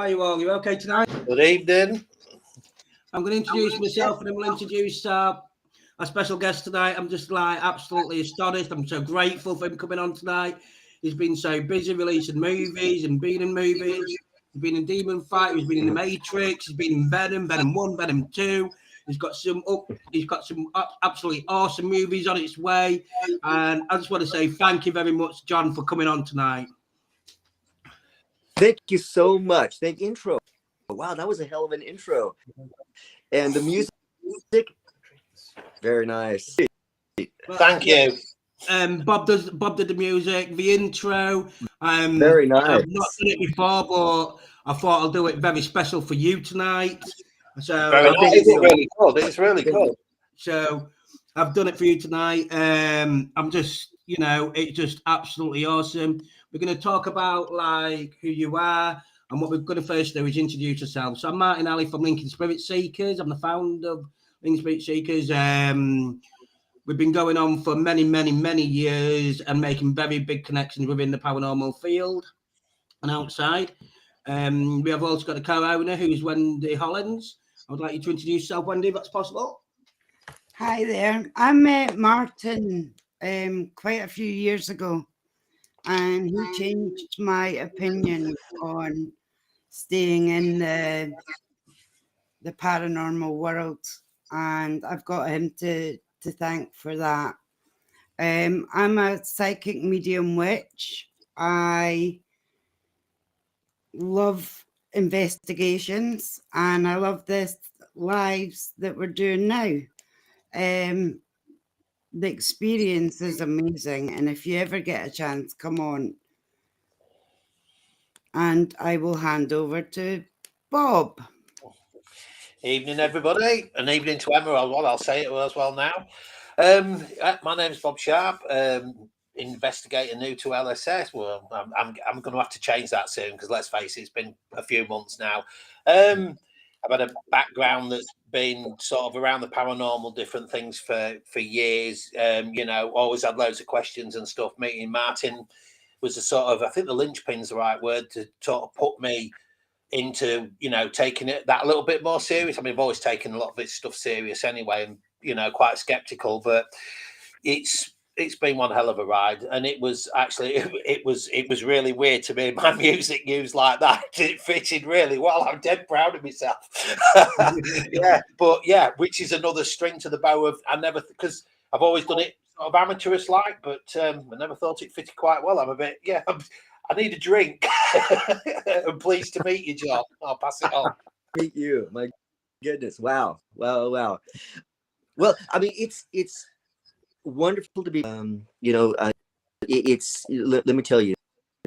are you all? You okay tonight? Good evening. I'm going to introduce myself and then we'll introduce our special guest tonight. I'm just like absolutely astonished. I'm so grateful for him coming on tonight. He's been so busy releasing movies and being in movies. He's been in Demon Fight. He's been in The Matrix. He's been in Venom, Venom 1, Venom 2. He's got some absolutely awesome movies on its way. And I just want to say thank you very much, John, for coming on tonight. Thank you so much. Thank intro. Wow, that was a hell of an intro. And the music, very nice. Thank you. Bob did the music, the intro. Very nice. I've not done it before, but I thought I'll do it very special for you tonight. So Very nice. It's really good. It's really good. So I've done it for you tonight. I'm just, it's just absolutely awesome. We're going to talk about like who you are, and what we're going to first do is introduce ourselves. So I'm Martin Alley from Lincoln Spirit Seekers. I'm the founder of Lincoln Spirit Seekers. We've been going on for many, many, many years and making very big connections within the paranormal field and outside. We have also got a co-owner who is Wendy Hollins. I would like you to introduce yourself, Wendy, if that's possible. Hi there. I met Martin quite a few years ago, and he changed my opinion on staying in the paranormal world, and I've got him to thank for that. I'm a psychic medium witch. I love investigations, and I love this lives that we're doing now. The experience is amazing, and if you ever get a chance, come on. And I will hand over to Bob. Evening, everybody, and evening to Emma. I'll say it as well now. My name is Bob Sharp, investigator new to LSS. Well, I'm going to have to change that soon because let's face it, it's been a few months now. I've had a background that's been sort of around the paranormal, different things for years. Always had loads of questions and stuff. Meeting Martin was a sort of, I think the linchpin's the right word to sort of put me into, taking it that a little bit more serious. I mean, I've always taken a lot of this stuff serious anyway, and quite skeptical, but it's been one hell of a ride. And it was actually it was really weird to me. My music used like that. It fitted really well. I'm dead proud of myself. Which is another string to the bow of because I've always done it sort of amateurish like, but I never thought it fitted quite well. I'm a bit I need a drink. I'm pleased to meet you, John. I'll pass it on. Meet you. My goodness. Wow. Well, I mean, it's wonderful to be, let me tell you,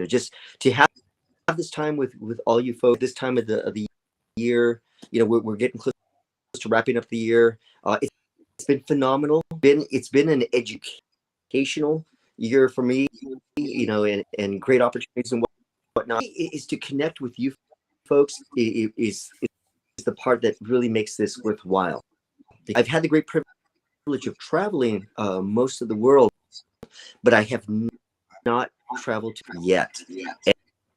just to have this time with all you folks, this time of the year, we're getting close to wrapping up the year. It's been phenomenal. It's been an educational year for me, and great opportunities and whatnot. Is to connect with you folks is the part that really makes this worthwhile. I've had the great privilege of traveling most of the world, but I have not traveled yet,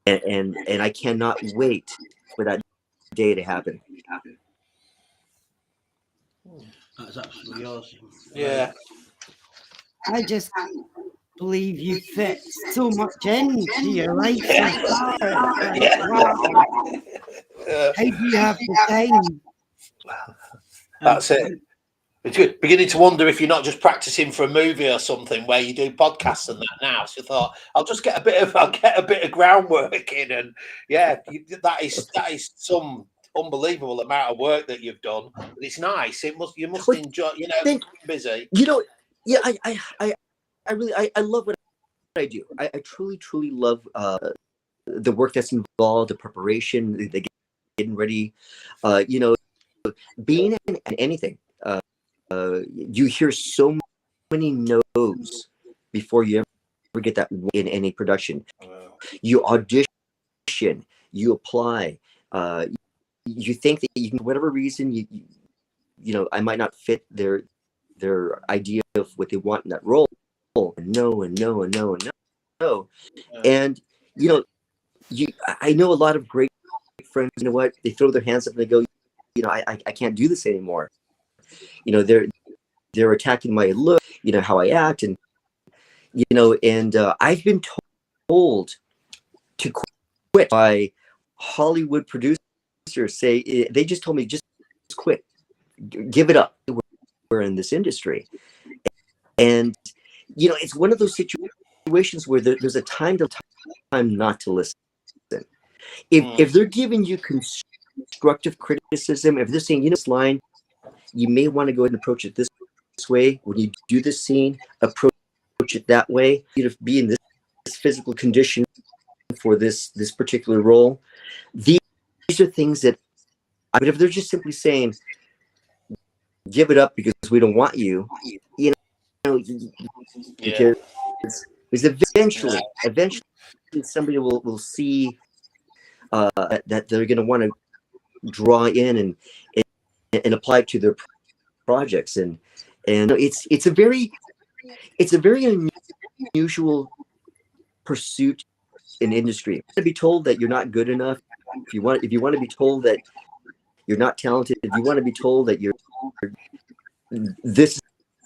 and I cannot wait for that day to happen. That's absolutely awesome. Yeah. I just believe you fit so much into your life. Wow. How do you have the time? That's it. It's good. Beginning to wonder if you're not just practicing for a movie or something where you do podcasts and that now. So I thought I'll get a bit of groundwork in, and that is some unbelievable amount of work that you've done. But it's nice. You must enjoy. Busy. I love what I do. I truly love the work that's involved, the preparation, the getting ready. Being in anything. You hear so many no's before you ever get that in any production. You audition, you apply, you think that you can, for whatever reason, I might not fit their idea of what they want in that role. No. And I know a lot of great friends, you know what? They throw their hands up and they go, you know, I can't do this anymore. You know, they're attacking my look, you know, how I act, and you know, and I've been told to quit by Hollywood producers. Say they just told me just quit, give it up. We're in this industry, and you know, it's one of those situations where there's a time not to listen. If they're giving you constructive criticism, if they're saying, you know, this line, you may want to go ahead and approach it this way. When you do this scene, approach it that way. You know, be in this physical condition for this particular role. These are things that, but if they're just simply saying, give it up because we don't want you, you know, because eventually somebody will see that they're going to want to draw in and apply it to their projects, and it's a very unusual pursuit in industry. You want to be told that you're not good enough. If you want to be told that you're not talented, if you want to be told that this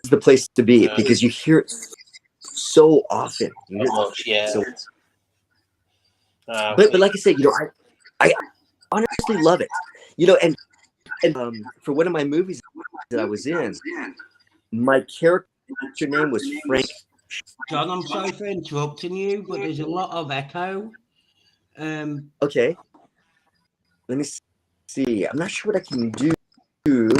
is the place to be, because you hear it so often. But like I said, you know, I honestly love it. You know, and for one of my movies that I was in, my character name was Frank. John, I'm sorry for interrupting you, but there's a lot of echo. Okay. Let me see. I'm not sure what I can do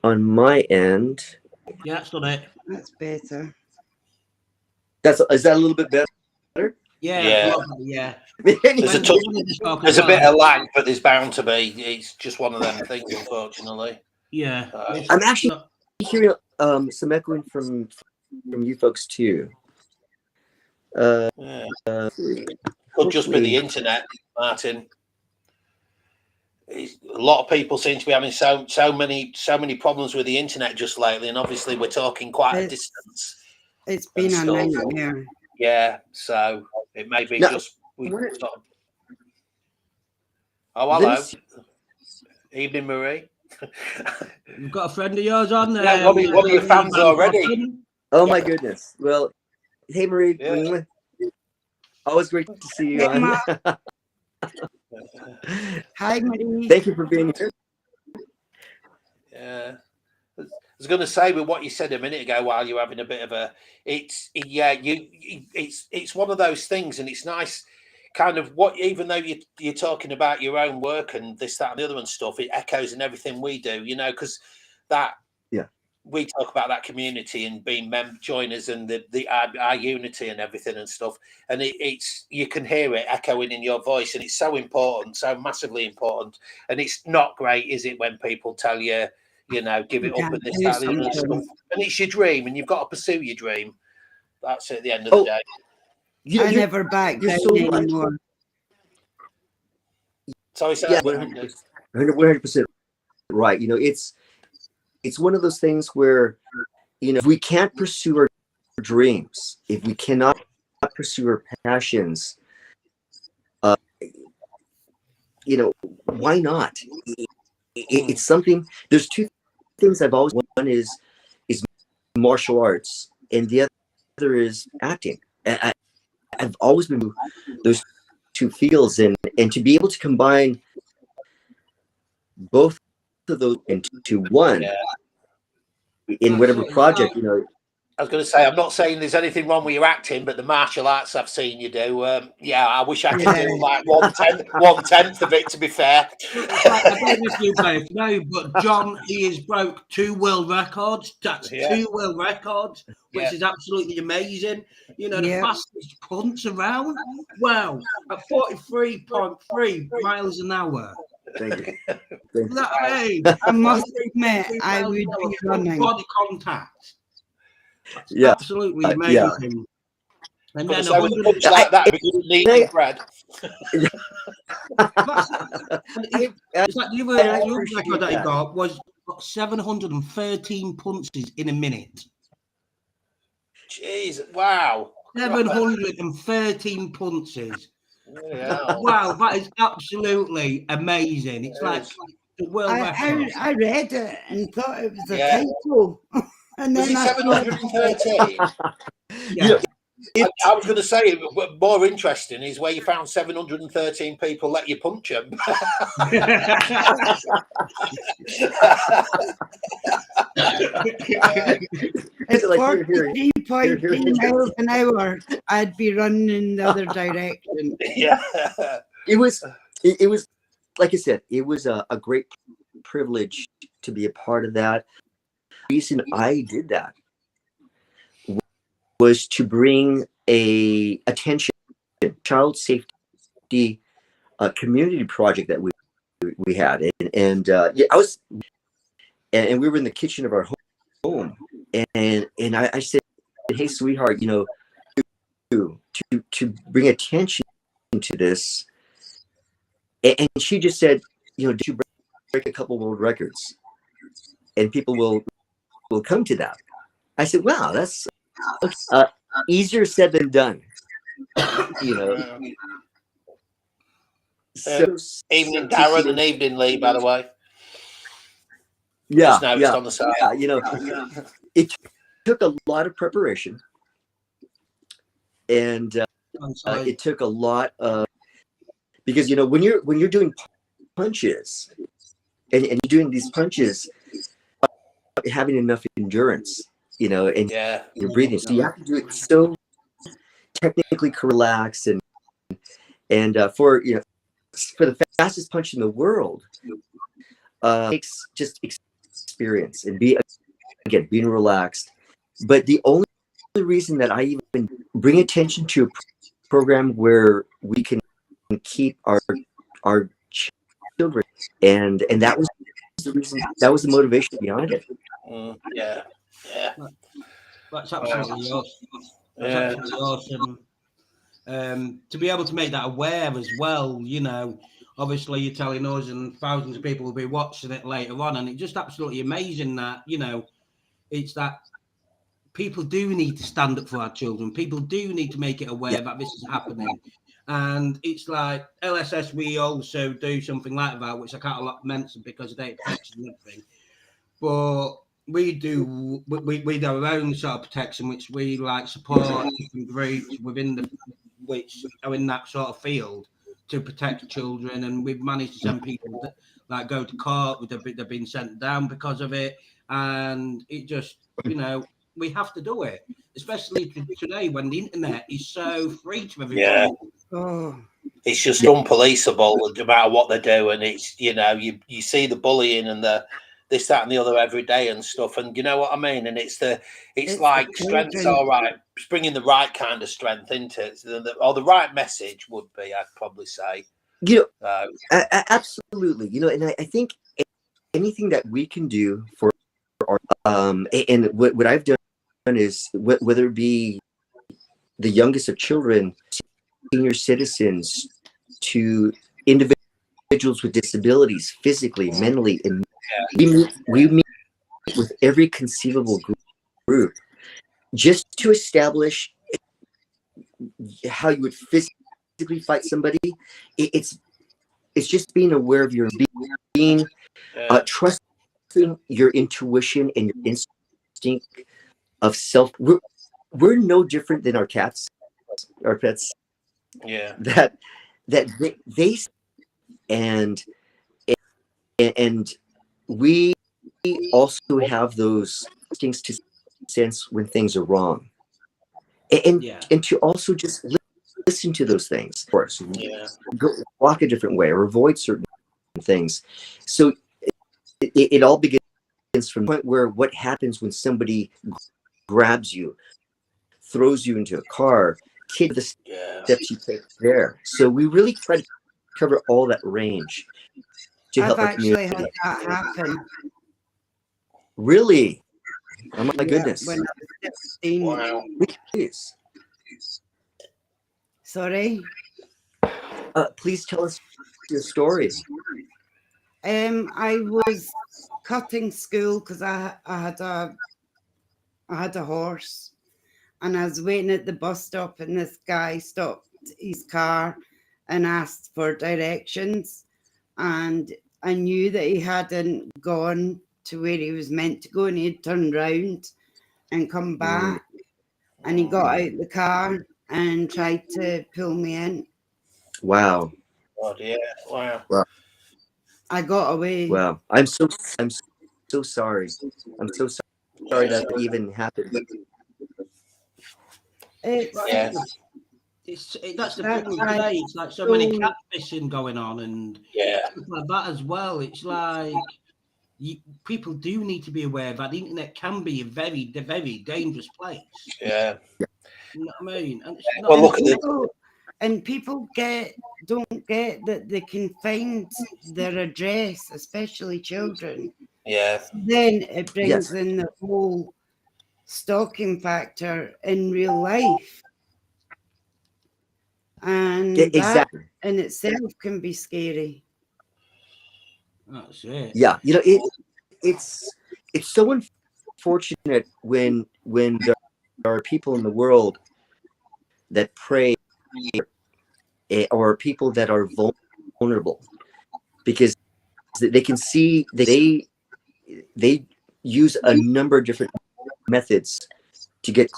on my end. Yeah, that's done it. That's better. Is that a little bit better? Yeah. There's a bit of lag, but there's bound to be. It's just one of them things, unfortunately. Yeah. I'm actually hearing some echoing from you folks too. Could just be the internet, Martin. A lot of people seem to be having so many problems with the internet just lately, and obviously we're talking quite a distance. It's been a nightmare. Yeah, so it may be just. Oh, hello. Evening, Marie. You've got a friend of yours on there. Yeah, one of your fans already. Oh my goodness. Well, hey Marie. Yeah. Always great to see you on. Hi, Marie. Thank you for being here. Yeah. I was going to say with what you said a minute ago, while you're having a bit of it's one of those things, and it's nice, kind of even though you're talking about your own work and this, that, and the other and stuff, it echoes in everything we do, you know, because we talk about that community and being joiners and our unity and everything and stuff, and it's you can hear it echoing in your voice, and it's so important, so massively important, and it's not great, is it, when people tell you, you know, give it up and this, that, and the other stuff, and it's your dream, and you've got to pursue your dream. That's it at the end of the day. I never back down anymore. Sorry, sir. Yeah, 100% right. You know, it's one of those things where, you know, if we can't pursue our dreams, if we cannot pursue our passions, you know, why not? It's something. There's two things I've always. One is martial arts, and the other is acting. I've always been those two fields, and to be able to combine both of those into one in whatever project, you know. I was going to say, I'm not saying there's anything wrong with your acting, but the martial arts I've seen you do, I wish I could do like 1/10 of it, to be fair. I don't know if you both know, but John, he has broke 2 world records. That's 2 world records, which is absolutely amazing. You know, the fastest punch around. Wow, at 43.3 miles an hour. Thank you. I must admit, I would be running. Body contact. Yeah, absolutely amazing. And then like that, because you need bread. It's like the other record that he got was 713 punches in a minute. Jeez, wow. 713 punches. Yeah. Wow, that is absolutely amazing. It's It like is. the world record. I read it and thought it was a Yeah. typo. And Was then it I thought, 713? You know, Yeah. I was going to say, more interesting is where you found 713 people let you punch them. at like, here, 43.3 miles an hour, I'd be running in the other direction. Yeah. it was like I said, it was a great privilege to be a part of that. The reason I did that was to bring a attention child safety community project that we had, and yeah, I was, and we were in the kitchen of our home, and I said, hey sweetheart, you know, to bring attention to this, and she just said, you know, did you break a couple world records, and people will come to that. I said, wow, that's easier said than done, you know. So Evening Darren and evening Lee, by the way. Yeah, Just noticed on the side. yeah, you know, it took a lot of preparation, and it took a lot of, because you know when you're doing punches and you're doing these punches, having enough endurance, you know, and Yeah. you're breathing, so you have to do it so technically relaxed, and for, you know, for the fastest punch in the world, takes just experience and being relaxed. But the only reason that I even bring attention to a program where we can keep our children, and that was the reason, that was the motivation behind it. Yeah. That's absolutely awesome. That's absolutely awesome. To be able to make that aware as well, you know, obviously you're telling us and thousands of people will be watching it later on, and it's just absolutely amazing that, you know, it's that people do need to stand up for our children. People do need to make it aware that this is happening. And it's like LSS, we also do something like that, which I can't mention because of data protection and everything. But we do our own sort of protection, which we like support different groups within the, which are in that sort of field to protect children. And we've managed to send people that like go to court, they've been sent down because of it. And it just, you know, we have to do it, especially today when the internet is so free to everybody. Yeah. Oh, It's just unpoliceable no matter what they do, and it's, you know, you see the bullying and the this, that, and the other every day and stuff, and you know what I mean. And it's like strength's all right, it's bringing the right kind of strength into it, or the right message would be, I'd probably say. You know, absolutely. You know, and I think anything that we can do for our, and what I've done is, whether it be the youngest of children, senior citizens, to individuals with disabilities, physically, mentally, and we meet with every conceivable group just to establish how you would physically fight somebody. It's just being aware of your being, trusting your intuition and your instinct of self. We're no different than our cats, our pets. Yeah. That they and we also have those instincts to sense when things are wrong, and to also just listen to those things. Of course, go walk a different way or avoid certain things. So it all begins from the point where what happens when somebody grabs you, throws you into a car, the steps you take there. So we really try to cover all that range to help our community. I've actually had that happen. Really? Oh my goodness. When I was 16. Wow. Please. Sorry? Please tell us your story. I was cutting school because I had a horse, and I was waiting at the bus stop, and this guy stopped his car and asked for directions, and I knew that he hadn't gone to where he was meant to go, and he'd turned round and come back, and he got out the car and tried to pull me in. Wow. Oh, yeah. Wow. Wow. I got away. Wow. I'm so sorry. I'm so sorry that even happened. It's, That's the That's thing with right. today. It's like so many So- catfishing going on and Yeah. stuff like that as well. It's like people do need to be aware that the internet can be a very, very dangerous place. Yeah. You know what I mean? And it's not, Well, look at the and people don't get that they can find their address, especially children. yeah. Then it brings Yes. in the whole stalking factor in real life. And that Exactly. in itself can be scary. that's it. Yeah. It's so unfortunate when there are people in the world that prey or people that are vulnerable, because they can see they use a number of different methods to get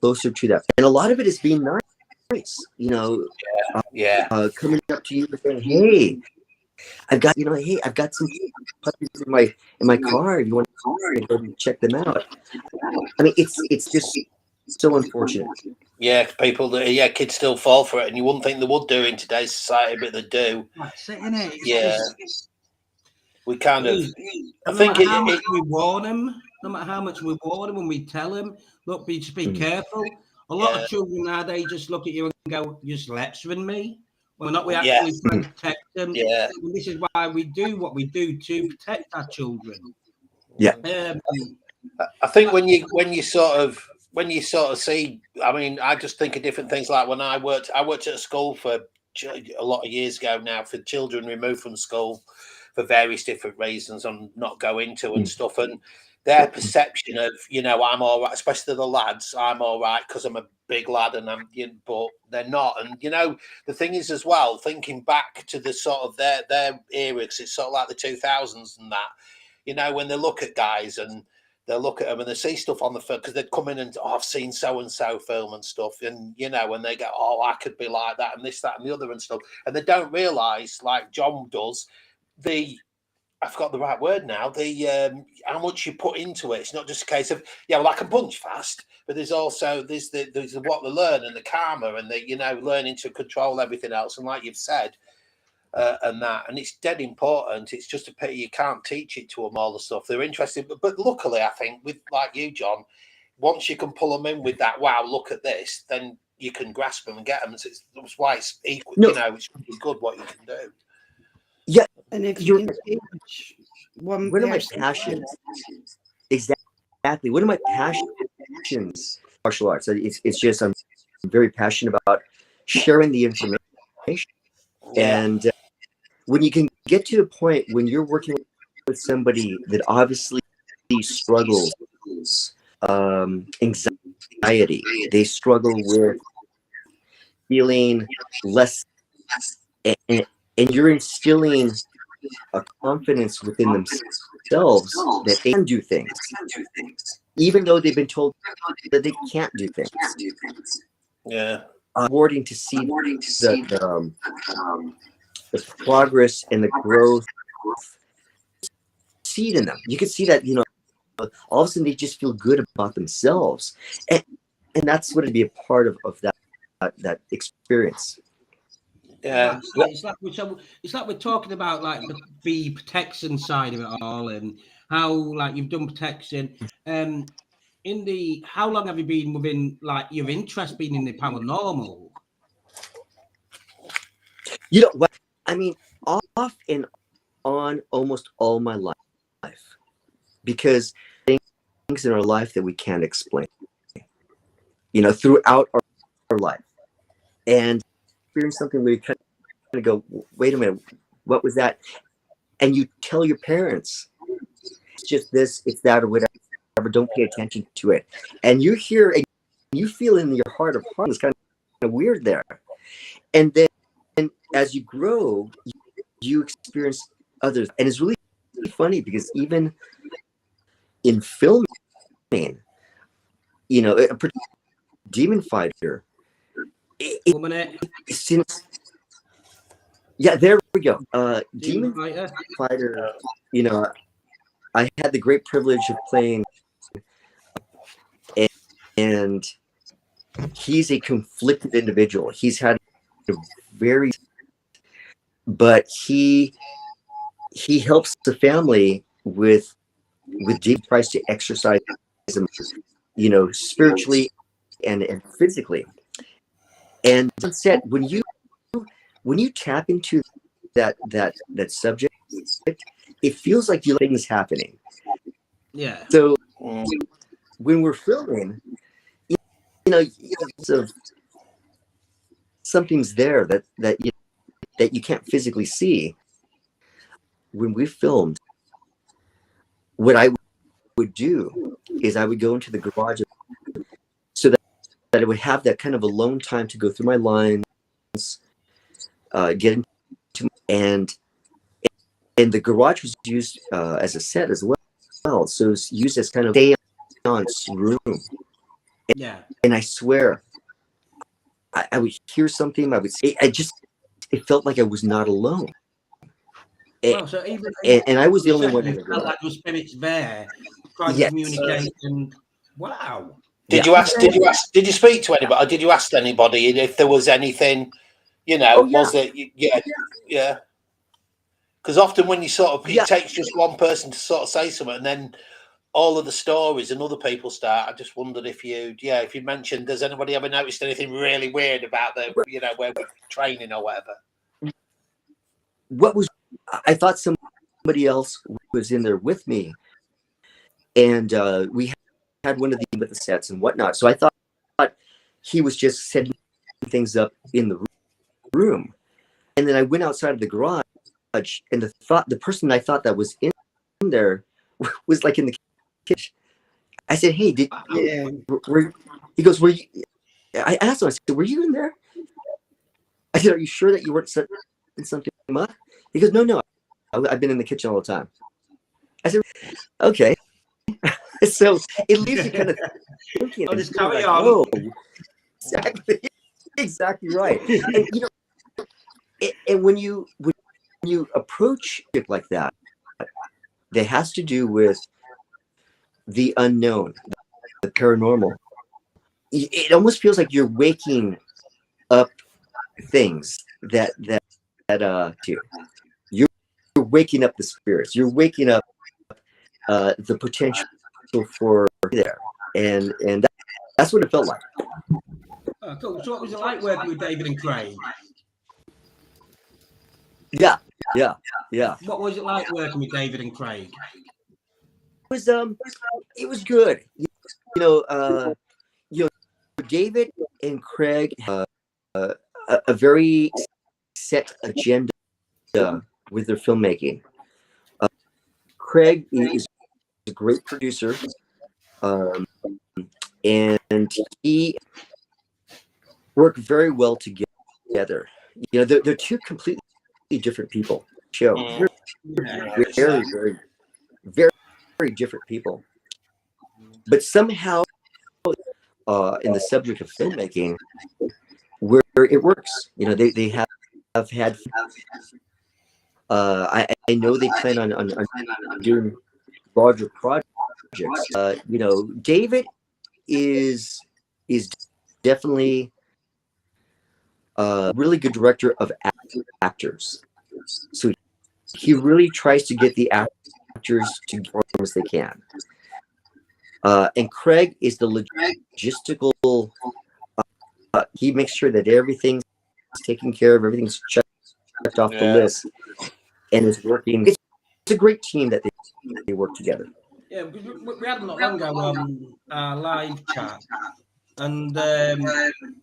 closer to that, and a lot of it is being nice, Yeah. coming up to you and saying, hey, I've got some puppies in my car, you want to go and check them out. I mean, it's just so unfortunate. Yeah, kids still fall for it, and you wouldn't think they would do in today's society, but they do. That's it, innit? It's Yeah. just- We kind of, I no think matter how much we warn them, no matter how much we warn them, when we tell them, look, just be careful. A lot of children nowadays just look at you and go, "You're just lecturing me." Well, not we actually trying to protect them. Yeah. And this is why we do what we do to protect our children. Yeah. I think when you sort of see, I mean, I just think of different things. Like when I worked at a school for a lot of years ago now for children removed from school for various different reasons I'm not go into and stuff, and their perception of, I'm all right, especially the lads, I'm all right because I'm a big lad and but they're not. And the thing is as well, thinking back to the sort of their era, because it's sort of like the 2000s and that, when they look at guys and they'll look at them and they see stuff on the film, because they'd come in and, I've seen so-and-so film and stuff. And, and they go, oh, I could be like that and this, that and the other and stuff. And they don't realise, like John does, I forgot the right word now, how much you put into it. It's not just a case of, I can punch fast, but there's also, there's what they learn and the karma and the, learning to control everything else. And like you've said, and it's dead important. It's just a pity you can't teach it to them, all the stuff. They're interested, but luckily I think with like you, John, once you can pull them in with that, wow, look at this, then you can grasp them and get them. So that's why it's equal. It's really good what you can do. Yeah, and if you can teach one of my person, passions, exactly. One of my passions, martial arts. It's just I'm very passionate about sharing the information, and when you can get to a point when you're working with somebody that obviously struggles, anxiety, they struggle with feeling less, and you're instilling a confidence within themselves that they can do things, even though they've been told that they can't do things. Yeah. Rewarding to see the progress and the growth see it in them. You can see that, all of a sudden they just feel good about themselves, and that's what it'd be a part of that experience. Yeah, it's like we're talking about like the protection side of it all, and how like you've done protection. How long have you been within like your interest being in the paranormal? What I mean, off and on almost all my life, because things in our life that we can't explain, throughout our life, and experience something where you kind of go, wait a minute, what was that? And you tell your parents, it's just this, it's that, or whatever, don't pay attention to it. And you hear and you feel in your heart of hearts, it's kind of weird there. And then as you grow, you experience others, and it's really funny because even in filming, you know, a Demon Fighter, since yeah, there we go. Demon Fighter, you know, I had the great privilege of playing, and he's a conflicted individual. He's had a very, but he helps the family with James tries to exercise him, you know, spiritually and physically. And said when you tap into that subject, it feels like you things happening. Yeah. So when we're filming, you know, so something's there that you can't physically see. When we filmed, what I would do is I would go into the garage so that I would have that kind of alone time to go through my lines, get into, and the garage was used as a set as well. So it was used as kind of seance room. And I swear, I would hear something. I would say, it felt like I was not alone. Well, so even and I was the only one in the felt like your spirits there, trying to Yes. communicate. And wow. Did you speak to anybody? Or did you ask anybody if there was anything? You know, was it? Yeah. Because often when you sort of, it takes just one person to sort of say something, and then all of the stories and other people start. I just wondered if you mentioned, does anybody ever noticed anything really weird about the, you know, where we're training or whatever? I thought somebody else was in there with me, and we had one of the sets and whatnot. So I thought he was just setting things up in the room, and then I went outside of the garage, and the person I thought that was in there was like in the kitchen. I said, "Hey, he goes, were you?" I asked him. I said, "Were you in there?" I said, "Are you sure that you weren't setting something up?" He goes, "No. I've been in the kitchen all the time." I said, "Okay." So it leaves you kind of thinking. I'll just carry on. Oh, exactly right. And you know, and when you approach it like that, that has to do with the unknown, the paranormal. It almost feels like you're waking up things that you're waking up the spirits. You're waking up the potential for there, and that's what it felt like. Oh, cool. So what was it like working with David and Craig? Yeah. What was it like working with David and Craig? It was good. You know, David and Craig have a very set agenda with their filmmaking. Craig is a great producer, and he worked very well together. You know, they're two completely different people. Very different people, but somehow in the subject of filmmaking, where it works. You know, they have had. I know they plan on doing larger projects. You know, David is definitely a really good director of actors. So he really tries to get the actors to perform as they can. And Craig is the logistical. He makes sure that everything's taken care of, everything's checked off the list, and is working. It's a great team that they work together. Yeah, because we had them not long ago on our live chat, and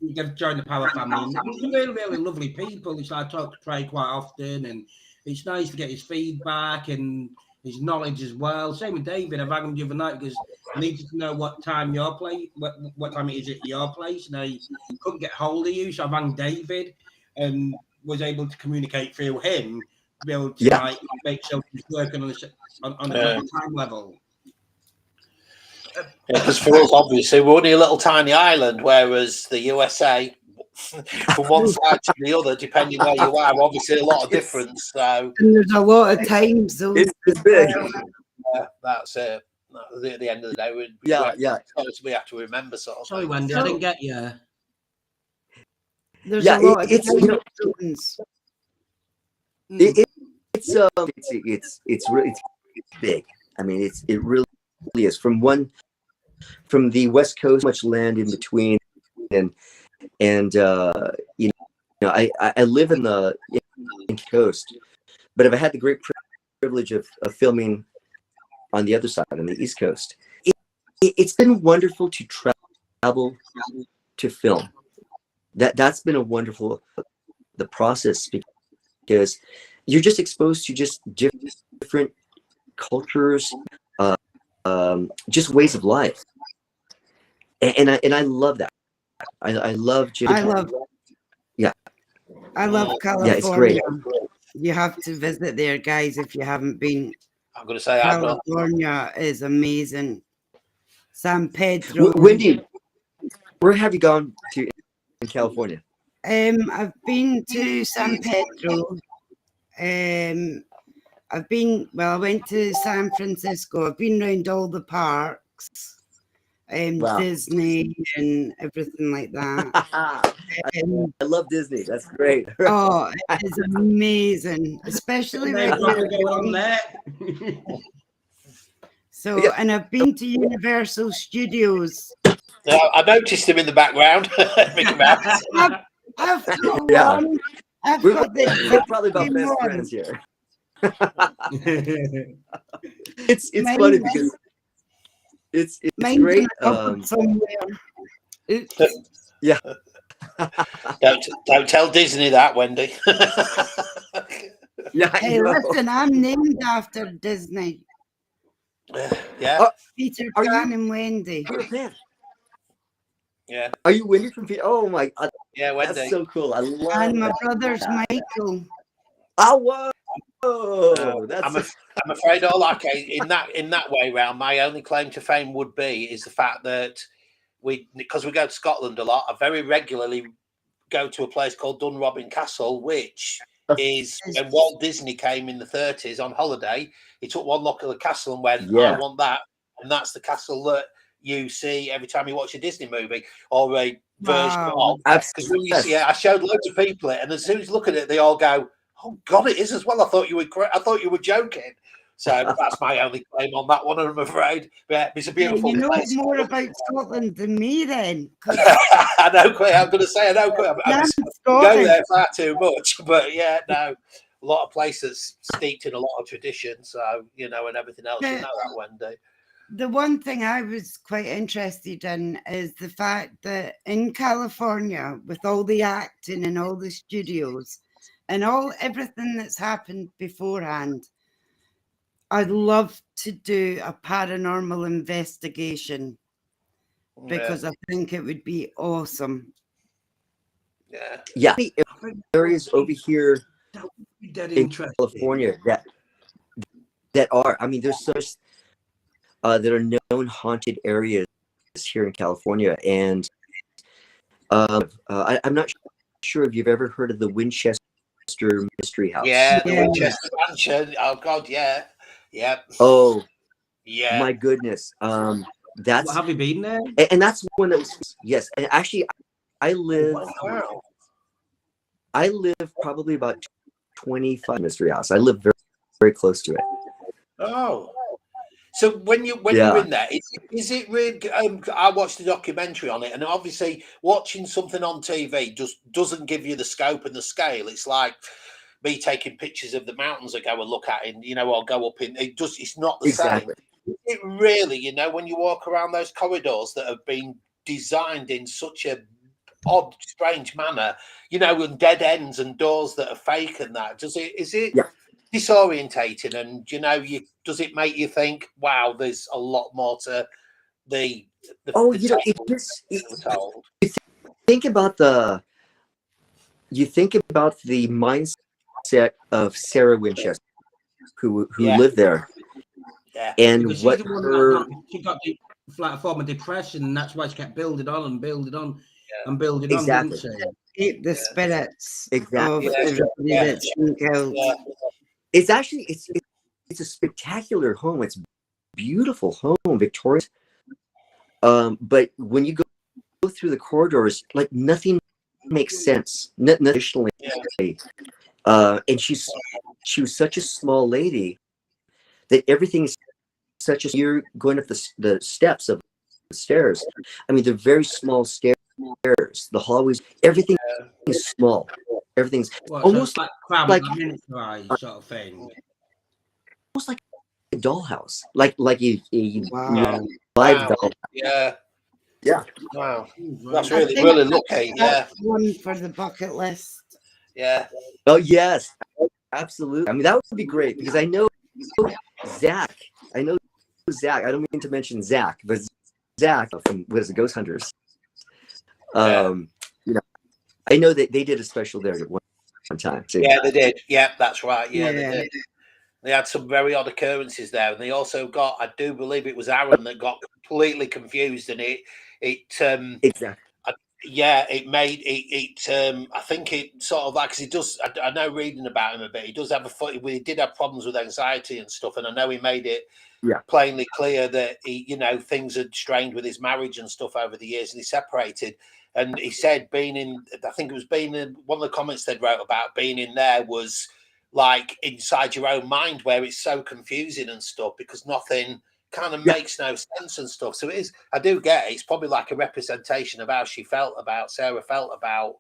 we got to join the Power family. And they're really, really lovely people. It's like I talk to Craig quite often, and it's nice to get his feedback and his knowledge as well. Same with David. I rang him the other night because I needed to know what time what time it is at your place, and I couldn't get hold of you, so I rang David. And was able to communicate through him to be able to Yeah. like make sure he was working on a correct time level. Because for us, obviously, we're only a little tiny island, whereas the USA, from one side to the other, depending where you are, obviously a lot of difference. So And there's a lot of time zones. It's big. that's it. At the end of the day, Yeah. we have to remember sort of. Sorry, things. Wendy, I didn't get you. There's Yeah, a lot of it's time you know, zones. it's really big. I mean, it really is from the West Coast, much land in between, and you know, I live in the coast, but I've had the great privilege of filming on the other side, on the East Coast. It's been wonderful to travel to film. That's been a wonderful the process, because you're just exposed to just different cultures, just ways of life, and I love that. I love California. Yeah, it's great. You have to visit there, guys, if you haven't been. I'm going to say I'm not. California is amazing. San Pedro. Wendy, where have you gone to in California? I've been to San Pedro. I went to San Francisco. I've been around all the parks, Wow. Disney and everything like that. I love Disney. That's great. Oh, it is amazing, especially They've when got you're to go on young. there. So, Yeah. and I've been to Universal Studios. Yeah, I noticed him in the background. Mickey Mouse. I've got Yeah. one. I've We're got the we're probably about best one. friends here. It's Mine- funny because it's Mine's great. in a cupboard somewhere. Oops. Yeah. Don't tell Disney that, Wendy. Yeah. I Hey, know. listen, I'm named after Disney. Yeah, Oh, Peter Are you- Pan and Wendy. Peter Pan. yeah, Are you Wendy from Peter? Oh my God, yeah, Wendy. that's so cool. I love And my that. brother's Michael. Oh, whoa. That's I'm afraid in that way round, my only claim to fame would be is the fact that because we go to Scotland a lot, I very regularly go to a place called Dunrobin Castle, which is when Walt Disney came in the 30s on holiday. He took one look at the castle and went, Yeah. I want that. And that's the castle that you see every time you watch a Disney movie or a version Wow. of. Because when you see it, I showed loads of people it, and as soon as you look at it, they all go, "Oh God, it is as well." I thought you were joking. So that's my only claim on that one, I'm afraid. Yeah, it's a beautiful You know place. more about Scotland than me then. 'Cause I know quite. I'm going to say I know quite. I'm I go Scottish. there far too much, but yeah, no. A lot of places steeped in a lot of tradition, so and everything else. You know that, Wendy. The one thing I was quite interested in is the fact that in California, with all the acting and all the studios and everything that's happened beforehand, I'd love to do a paranormal investigation because I think it would be awesome. Yeah. areas over here Dead in interesting. California that are. I mean, there's such that are known haunted areas here in California, and I'm not sure if you've ever heard of the Winchester Mystery House. Yeah, the Winchester Mansion. Oh God, yeah. Oh, yeah. my goodness. That's Have you been there? and that's one that was yes. And actually, I live probably about 25 Mystery House. I live very, very close to it. Oh. So when you're in there, is it really? I watched the documentary on it, and obviously watching something on TV just doesn't give you the scope and the scale. It's like me taking pictures of the mountains I go and look at, or go up in. It's not the same. It really, when you walk around those corridors that have been designed in such a odd, strange manner, and dead ends and doors that are fake and that. Is it? Yeah. Disorientating, and does it make you think, wow, there's a lot more to the you think about the you think about the mindset of Sarah Winchester, who lived there, and because what she's the one her she got the like form of depression, and that's why she kept building on and building on and building exactly. on, didn't she? Keep the spirits Exactly. of everybody that's been killed. It's actually it's a spectacular home. It's a beautiful home, Victoria's. But when you go through the corridors, like nothing makes sense. Additionally, and she was such a small lady that everything's such a you're going up the steps of the stairs. I mean, they're very small stairs. The hallways, everything is small. Everything's almost so like like miniaturized sort of thing. almost like a dollhouse, like a Wow. live doll. Yeah. Wow. That's Right. really lucky. Yeah. That's one for the bucket list. Yeah. Oh yes, absolutely. I mean, that would be great because I know Zach. I know Zach. I don't mean to mention Zach, but Zach from what is it, Ghost Hunters? You know, I know that they did a special there at one time too. Yeah, they did. Yeah, that's right. Yeah, Yeah. they did. They had some very odd occurrences there, and they also got, I do believe it was Aaron that got completely confused, and it Exactly. it made it I think it sort of like, because he does, I know reading about him a bit, he does have he did have problems with anxiety and stuff, and I know he made it plainly clear that things had strained with his marriage and stuff over the years, and he separated. And he said one of the comments they'd wrote about being in there was like inside your own mind, where it's so confusing and stuff because nothing kind of makes no sense and stuff. So it is, I do get it. It's probably like a representation of how Sarah felt about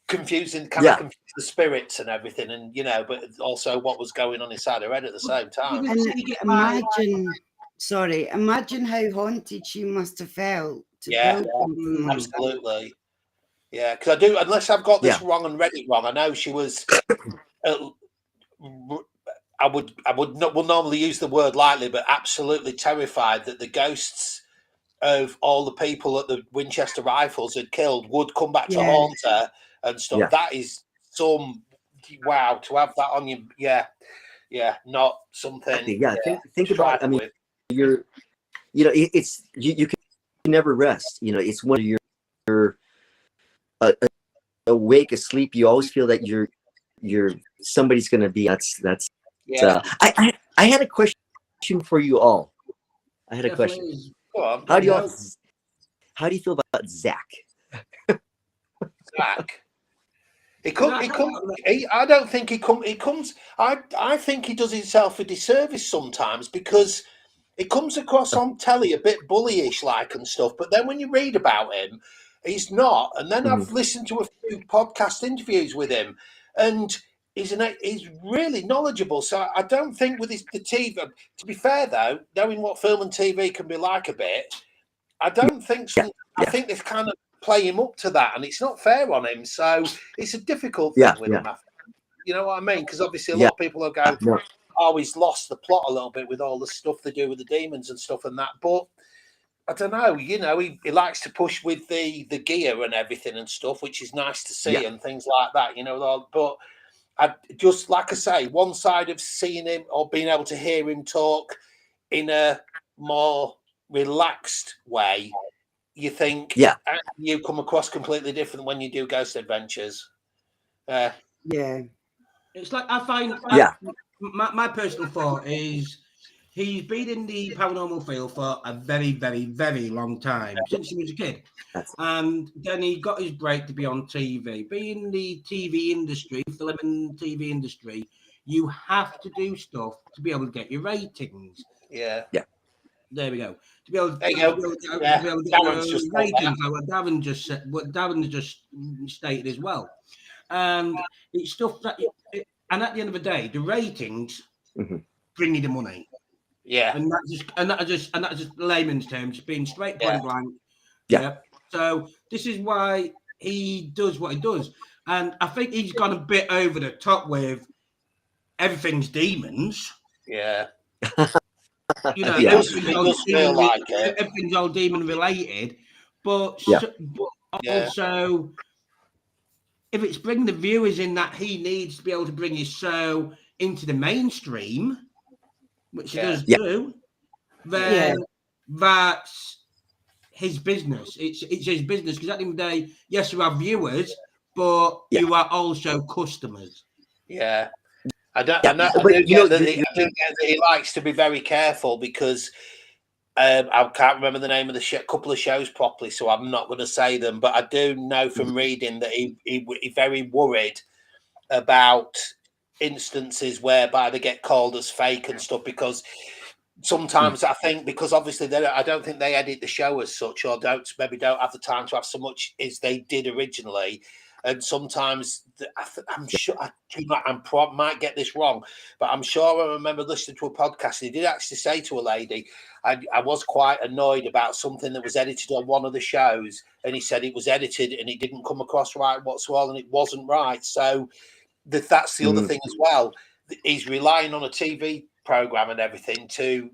confusing the spirits and everything, and but also what was going on inside her head at the same time. And imagine how haunted she must have felt. Absolutely. Yeah, because I do, unless I've got this wrong and read it wrong, I know she was we'll normally use the word lightly, but absolutely terrified that the ghosts of all the people that the Winchester Rifles had killed would come back to haunt her and stuff. Yeah. That is wow, to have that on you. Yeah, not something. Yeah, think about. I mean, it's you can never rest. It's one of your awake, asleep. You always feel that you're somebody's going to be. That's. I had a question for you all. I had a question. How do you feel about Zach? Zach. I don't think he comes. I think he does himself a disservice sometimes because it comes across on telly a bit bullyish like and stuff. But then when you read about him, he's not. And then I've listened to a few podcast interviews with him, and he's really knowledgeable. So I don't think with the TV. To be fair though, knowing what film and TV can be like a bit, I don't think so. I think they've kind of play him up to that, and it's not fair on him. So it's a difficult thing with him. You know what I mean? Because obviously a lot of people will go, "Oh, he's lost the plot a little bit with all the stuff they do with the demons and stuff and that." But I don't know. He likes to push with the gear and everything and stuff, which is nice to see and things like that. But I just like I say, one side of seeing him or being able to hear him talk in a more relaxed way, you think you come across completely different when you do Ghost Adventures. It's like I find my personal thought is he's been in the paranormal field for a very, very, very long time, since he was a kid. And then he got his break to be on TV. Being in the TV industry, film and TV industry, you have to do stuff to be able to get your ratings. Yeah. There we go. To be able to get ratings, like what Darren just said, what Darren just stated as well. And it's stuff that, and at the end of the day, the ratings bring you the money. Yeah. And that's just layman's terms, being straight point blank. Yeah. So this is why he does what he does. And I think he's gone a bit over the top with everything's demons. Yeah. Everything's all demon related, but also if it's bringing the viewers in that he needs to be able to bring his show into the mainstream, which he does do, then that's his business. It's his business, because at the end of the day, yes, you have viewers, but you are also customers. Yeah. I do get that he likes to be very careful, because I can't remember the name of the couple of shows properly, so I'm not going to say them. But I do know from reading that he's very worried about instances whereby they get called as fake and stuff, because sometimes I think, because obviously I don't think they edit the show as such, or don't have the time to have so much as they did originally. And sometimes I'm sure I might get this wrong, but I'm sure I remember listening to a podcast. He did actually say to a lady, I was quite annoyed about something that was edited on one of the shows, and he said it was edited and it didn't come across right whatsoever, and it wasn't right. So that's the other thing as well. He's relying on a TV program and everything to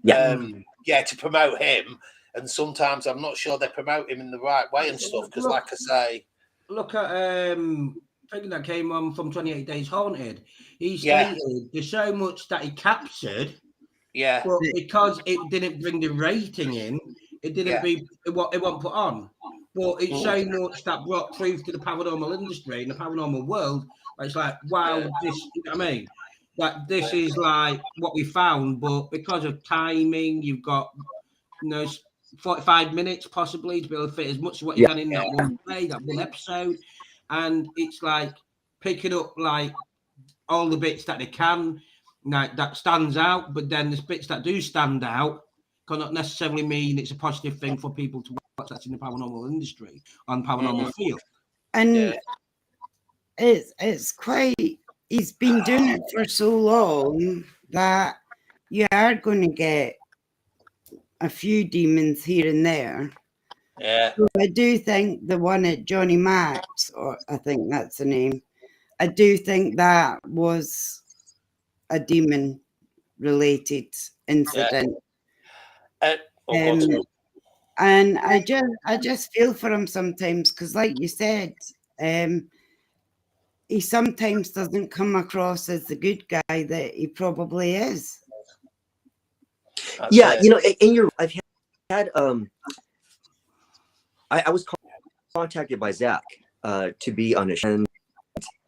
promote him, and sometimes I'm not sure they promote him in the right way and stuff, because like I say, look at thing that came on from 28 Days Haunted. He stated there's so much that he captured, but because it didn't bring the rating in, it didn't it wasn't put on. But it's so much that brought truth to the paranormal industry and the paranormal world. It's like, wow, this, you know what I mean? Like, this is like what we found, but because of timing, you've got 45 minutes possibly to be able to fit as much of what you can in that one play, that one episode. And it's like picking up like all the bits that they can, like that stands out, but then there's bits that do stand out cannot necessarily mean it's a positive thing for people to watch that's in the paranormal industry on paranormal field. And it's quite, he's been doing it for so long that you are going to get a few demons here and there. Yeah. So I do think the one at Johnny Max, or I think that's the name, I do think that was a demon related incident. And I just feel for him sometimes, because like you said, he sometimes doesn't come across as the good guy that he probably is. I've had I was contacted by Zach to be on a show,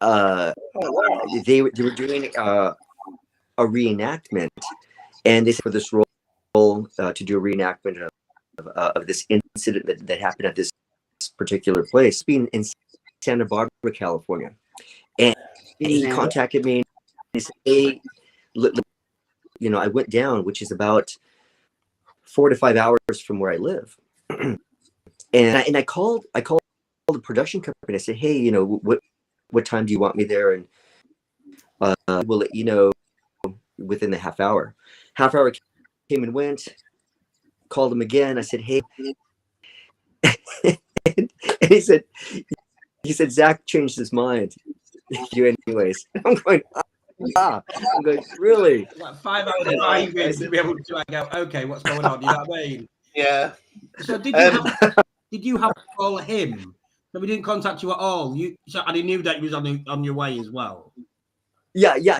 and they were doing a reenactment, and they said for this role to do a reenactment of this incident that happened at this particular place, being in Santa Barbara, California. And he contacted me and he said, hey, look, I went down, which is about 4 to 5 hours from where I live. and I called the production company. I said, hey, what time do you want me there? And we'll let you know within the half hour. Half hour came and went. Called him again. I said, hey. and he said, Zach changed his mind. You anyways. I'm going, really? Like 5 hours driving to be able to go, okay, what's going on? You know what I mean? Yeah. So did you have to call him? So we didn't contact you at all. And he knew that he was on your way as well. Yeah.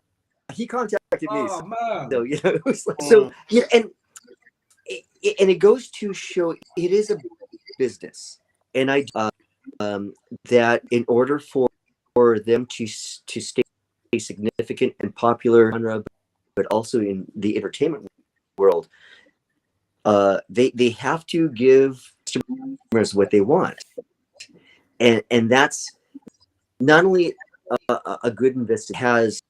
He contacted me. Oh man. So it was like, and it goes to show it is a business, and I that in order for them to stay significant and popular, but also in the entertainment world, they have to give customers what they want, and that's not only a good investment, has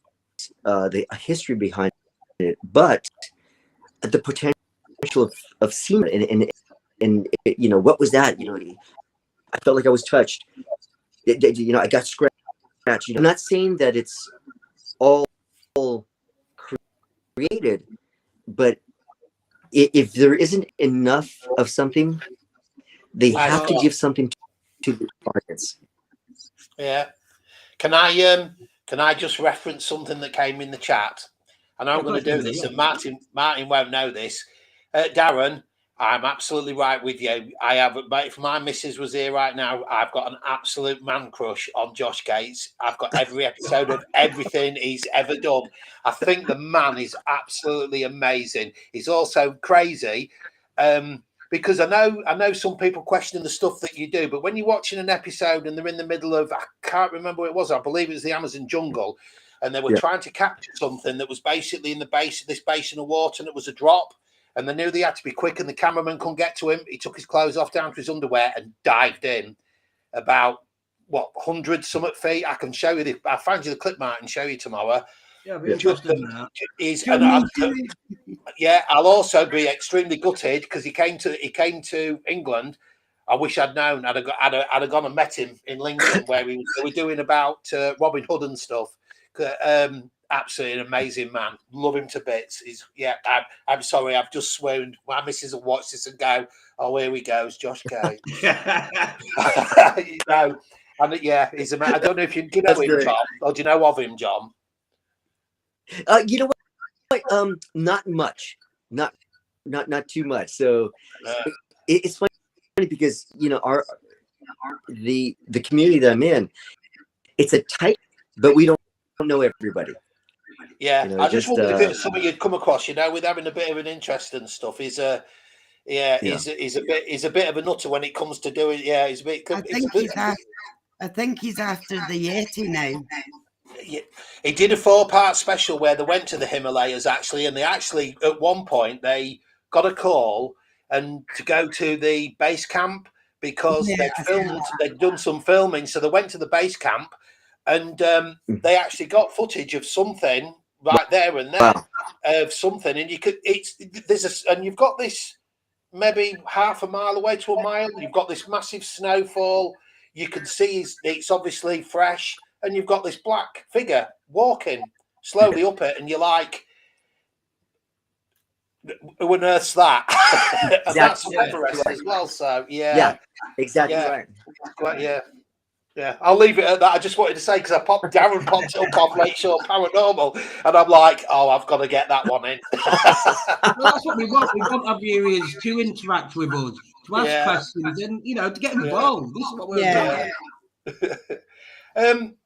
a history behind it, but the potential of seeing it, and what was that? I felt like I was touched. I got scratched. I'm not saying that it's all created, but if there isn't enough of something, they have to give something to the audience. Yeah. Can I just reference something that came in the chat? And I'm going to do this, and Martin won't know this. Darren, I'm absolutely right with you. I have, if my missus was here right now, I've got an absolute man crush on Josh Gates. I've got every episode of everything he's ever done. I think the man is absolutely amazing. He's also crazy, because I know some people question the stuff that you do, but when you're watching an episode and they're in the middle of, I can't remember what it was, I believe it was the Amazon jungle, and they were trying to capture something that was basically in the base of this basin of water, and it was a drop. And they knew they had to be quick, and the cameraman couldn't get to him. He took his clothes off down to his underwear and dived in about 100 something feet. I can show you I'll find you the clip, Martin, and show you tomorrow. Yeah, be interested in that. I'll also be extremely gutted because he came to England. I wish I'd known. I'd have gone and met him in Lincoln where they were doing about Robin Hood and stuff. Absolutely an amazing man. Love him to bits. I'm sorry, I've just swooned. My missus will watch this and go, "Oh, here we go, it's Josh Gates." He's I don't know if you know him, Tom, or do you know of him, John? You know what? Not much. Not too much. So it's funny because the community that I'm in, it's a tight, but we don't know everybody. Yeah, I just wondered if it was something you'd come across, with having a bit of an interest and stuff. He's a bit of a nutter when it comes to doing. Yeah, he's a bit. I think he's after the Yeti now. Yeah. He did a 4-part special where they went to the Himalayas actually, and they actually at one point they got a call and to go to the base camp because they'd done some filming, so they went to the base camp and they actually got footage of something right there and there of something, and you've got this maybe half a mile away to a mile. You've got this massive snowfall. You can see it's obviously fresh, and you've got this black figure walking slowly up it, and you're like, "Who on earth's that?" And that's Everest as well. So exactly right. Yeah, I'll leave it at that. I just wanted to say because Darren popped up on Late Show Paranormal, and I'm like, "Oh, I've got to get that one in." Well, that's what we want. We want our viewers to interact with us, to ask questions, and to get involved. This is what we're doing.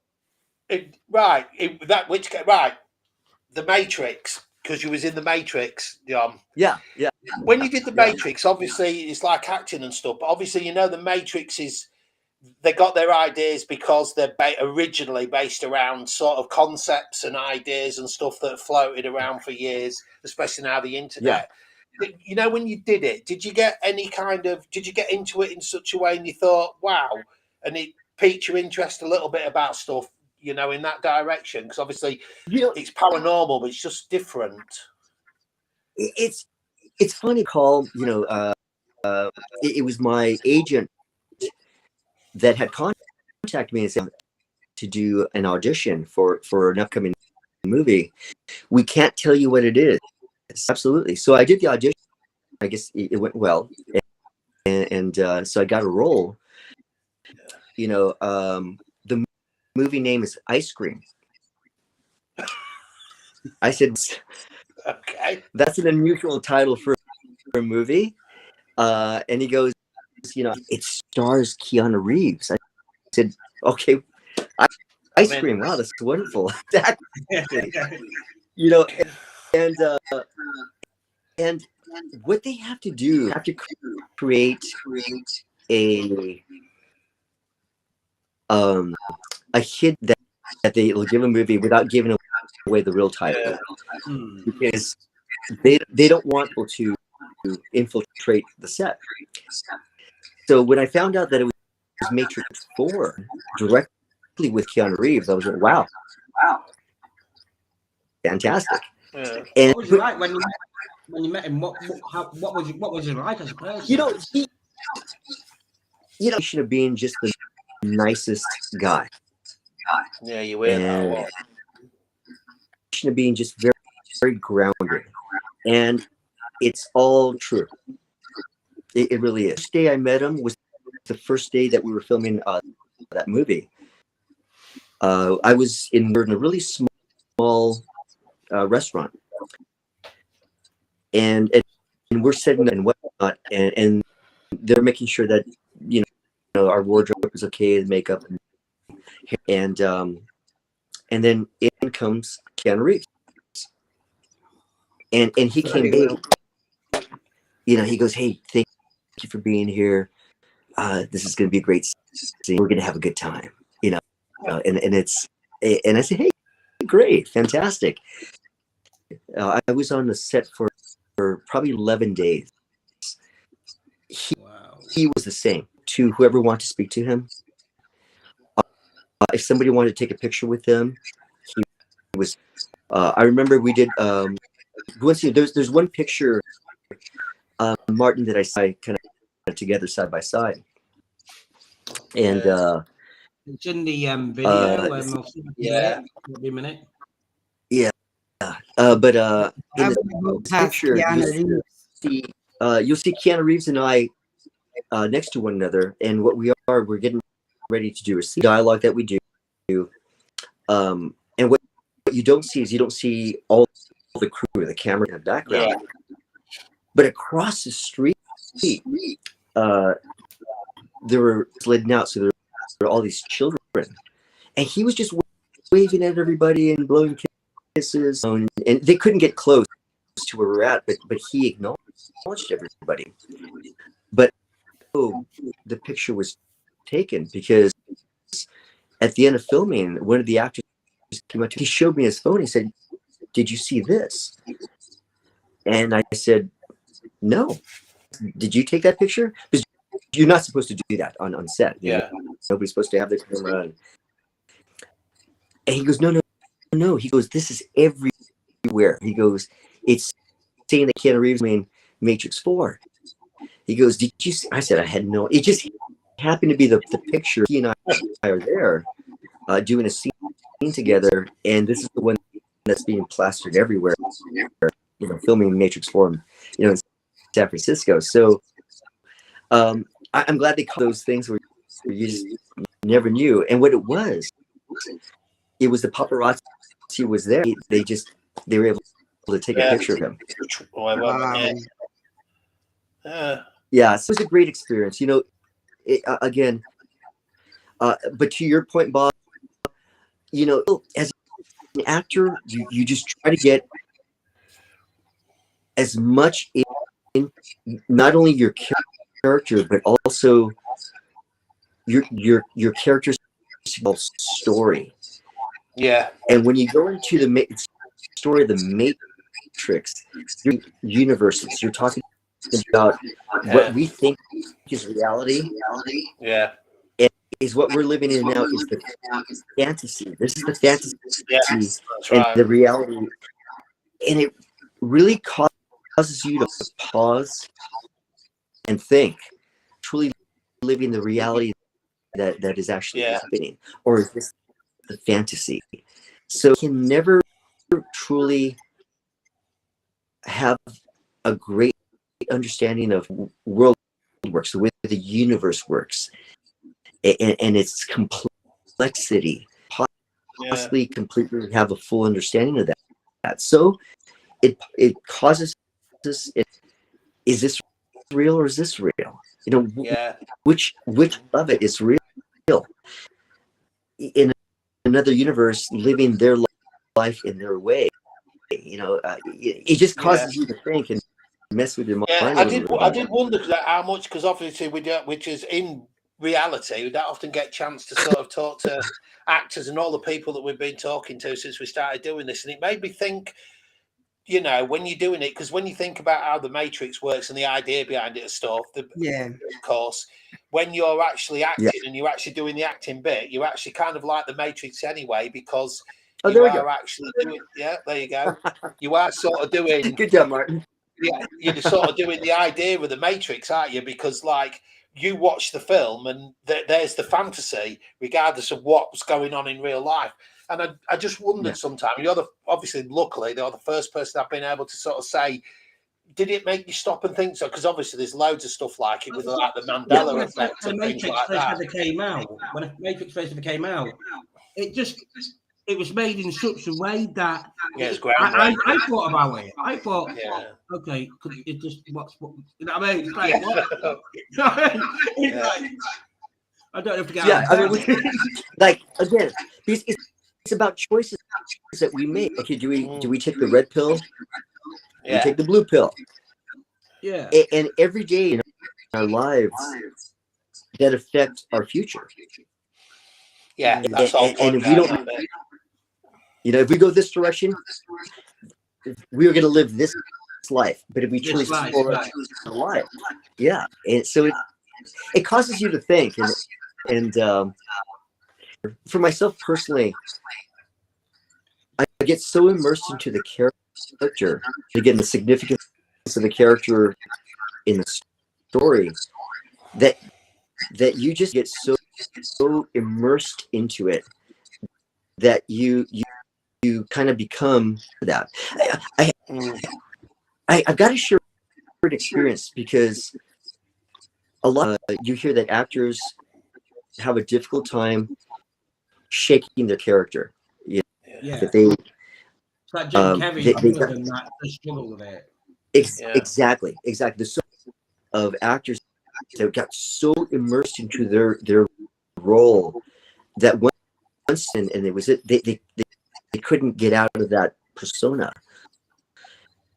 The Matrix, because you was in the Matrix, John. Yeah. When you did the Matrix, obviously it's like acting and stuff, but obviously the Matrix is. They got their ideas because they're originally based around sort of concepts and ideas and stuff that floated around for years, especially now the internet. Yeah. When you did it, did you get into it in such a way and you thought, wow, and it piqued your interest a little bit about stuff, in that direction? Because obviously it's paranormal, but it's just different. It's funny, Paul, it was my agent that had contacted me and said to do an audition for an upcoming movie. We can't tell you what it is. Absolutely. So I did the audition. I guess it went well, and so I got a role. The movie name is Ice Cream. I said, "Okay, that's an unusual title for a movie," and he goes, "It stars Keanu Reeves." I said, "Okay, Ice Cream. Wow, that's wonderful." And what they have to do, have to create a hit that they will give a movie without giving away the real title, because they don't want people to infiltrate the set. So when I found out that it was Matrix 4 directly with Keanu Reeves, I was like, wow, fantastic. Yeah. And what was it like when you met him? What was he like as a person? He should have been just the nicest guy. Yeah, you were. And should have been just very, very grounded, and it's all true. It really is. The first day I met him was the first day that we were filming that movie. I was in a really small restaurant, and at we're setting and whatnot, and they're making sure that our wardrobe is okay, the makeup, and then in comes Keanu Reeves, and he came, he goes, "Hey, thank you for being here. This is going to be a great scene. We're going to have a good time, and I said, hey, great, fantastic. I was on the set for probably 11 days. He was the same to whoever wanted to speak to him. If somebody wanted to take a picture with him, he was. I remember we did. There's one picture, Martin, that I saw kind of together side by side, and it's in the video. Yeah, a minute. Yeah, but in the picture, you'll see Keanu Reeves and I next to one another, and we're getting ready to do a dialogue that we do. And what you don't see is you don't see all the crew, the camera in the background. Yeah. But across the street, there were slidden out, so there were all these children, and he was just waving at everybody and blowing kisses, and they couldn't get close to where we're at, but he acknowledged everybody. But the picture was taken because at the end of filming, one of the actors came up to me, he showed me his phone. He said, "Did you see this?" And I said, "No. Did you take that picture?" Because you're not supposed to do that on set. Nobody's supposed to have their camera on. And he goes, no. He goes, "This is everywhere." He goes, "It's saying that Keanu Reeves made Matrix 4. He goes, "Did you see?" I said, "I had no." It just happened to be the picture. He and I are there doing a scene together, and this is the one that's being plastered everywhere. Filming Matrix 4, in San Francisco. So I'm glad they call those things where you just never knew. And what it was the paparazzi was there. They were able to take a picture of him. Yeah, so it was a great experience. Again, but to your point, Bob, as an actor, you just try to get as much in not only your character, but also your character's story. Yeah. And when you go into the story of the Matrix, your universes, you're talking about what we think is reality. Yeah. And is what we're living in now is the fantasy. This is the fantasy and the reality. And it really causes you to pause and think, truly living the reality that is actually happening, or is this the fantasy? So you can never truly have a great understanding of world works, the way the universe works, and its complexity, possibly completely have a full understanding of that. So it causes this. Is this real or is this real? Which of it is real? In another universe, living their life in their way, it just causes you to think and mess with your mind. I did wonder how much, because obviously which is in reality, we don't often get a chance to sort of talk to actors and all the people that we've been talking to since we started doing this, and it made me think. When you're doing it, because when you think about how the Matrix works and the idea behind it and stuff, of course, when you're actually acting and you're actually doing the acting bit, you're actually kind of like the Matrix anyway, because you are actually doing. Yeah, there you go. You are sort of doing. Good job, Martin. Yeah, you're sort of doing the idea of the Matrix, aren't you? Because you watch the film and there's the fantasy, regardless of what's going on in real life. And I just wondered sometimes, luckily, you're the first person I've been able to sort of say, did it make you stop and think so? Because obviously there's loads of stuff like it with the Mandela effect and things like that. When Matrix first ever came out, it just it was made in such a way that it's I groundbreaking. thought about it. I thought, Yeah. okay, could it just what's what? You know what I mean? It's like, Yeah. what? You know what I mean? It's Yeah. like, I don't have to get Yeah, out I of mean, bed. like again, because it's about choices that we make. Okay, do we take the red pill? Do we Yeah. take the blue pill? Yeah. And every day in our lives that affect our future. Yeah. That's all. And if we don't, if we go this direction, we are going to live this life. But if we choose life, for right. a life, yeah, and so it causes you to think. And for myself personally, I get so immersed into the character, again, the significance of the character in the story, that you just get so immersed into it that you kind of become that. I've got to share an experience, because a lot you hear that actors have a difficult time shaking their character. Yeah. That they It's like Jim Carrey, they one of them that they struggle with it. Exactly. There's so of actors that got so immersed into their role that once and it was it they couldn't get out of that persona.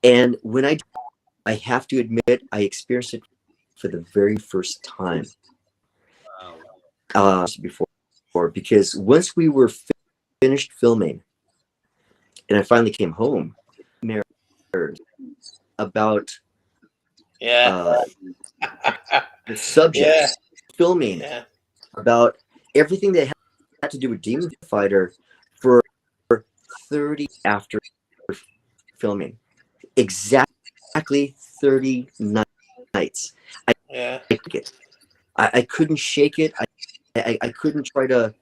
And when I have to admit, I experienced it for the very first time. Wow. Before, because once we were finished filming and I finally came home, about the subject, filming, about everything that had to do with Demon Fighter for 30 after filming. Exactly 30 nights. I couldn't shake it. I couldn't try to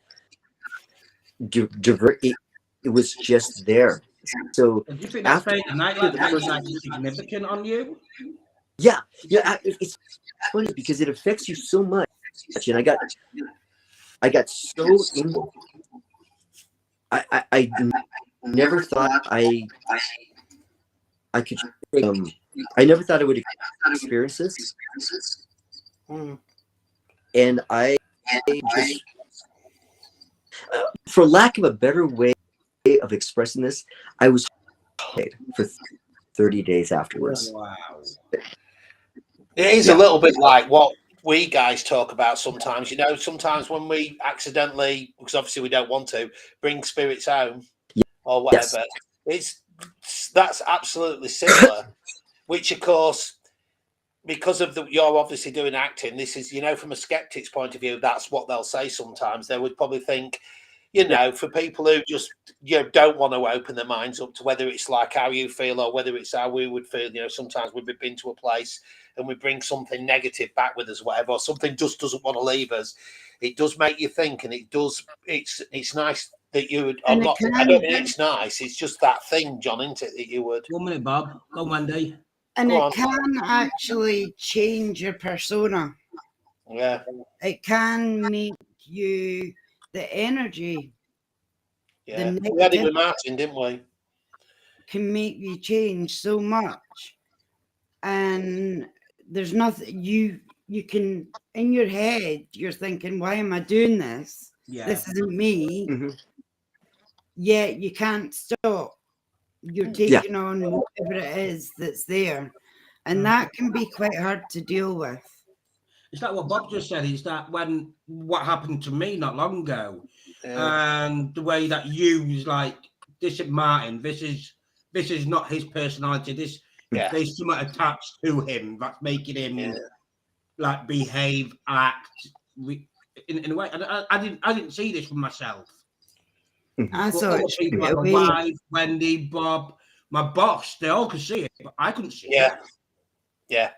divert it. It was just there. So do you think that fate of night like that was like significant on you? Yeah. It's funny because it affects you so much, and I got so in. I never thought I could. I never thought I would experience this, and I just, for lack of a better way of expressing this, I was for 30 days afterwards. Wow. It is a little bit like what we guys talk about sometimes. Sometimes when we accidentally, because obviously we don't want to, bring spirits home or whatever, that's absolutely similar. Which, of course, because of you're obviously doing acting, this is, from a skeptic's point of view, that's what they'll say sometimes. They would probably think, for people who just don't want to open their minds up to whether it's like how you feel or whether it's how we would feel. Sometimes we've been to a place and we bring something negative back with us, whatever, or something just doesn't want to leave us. It does make you think, and it does. It's nice that you would. I don't mean it's nice. It's just that thing, John, isn't it? That you would. 1 minute, Bob. Go Monday. And it can actually change your persona. Yeah. It can make you the energy. Yeah. We had it with Martin, didn't we? Can make you change so much. And there's nothing you can, in your head, you're thinking, why am I doing this? Yeah. This isn't me. Yet you can't stop. You're taking on whatever it is that's there. And that can be quite hard to deal with. It's like what Bob just said. Is that what happened to me not long ago, and the way that you was like, this is Martin. This is not his personality. There's something attached to him that's making him like behave, act in a way. I didn't see this for myself. I saw it people like my wife, Wendy, Bob, my boss. They all could see it, but I couldn't see it. Yeah,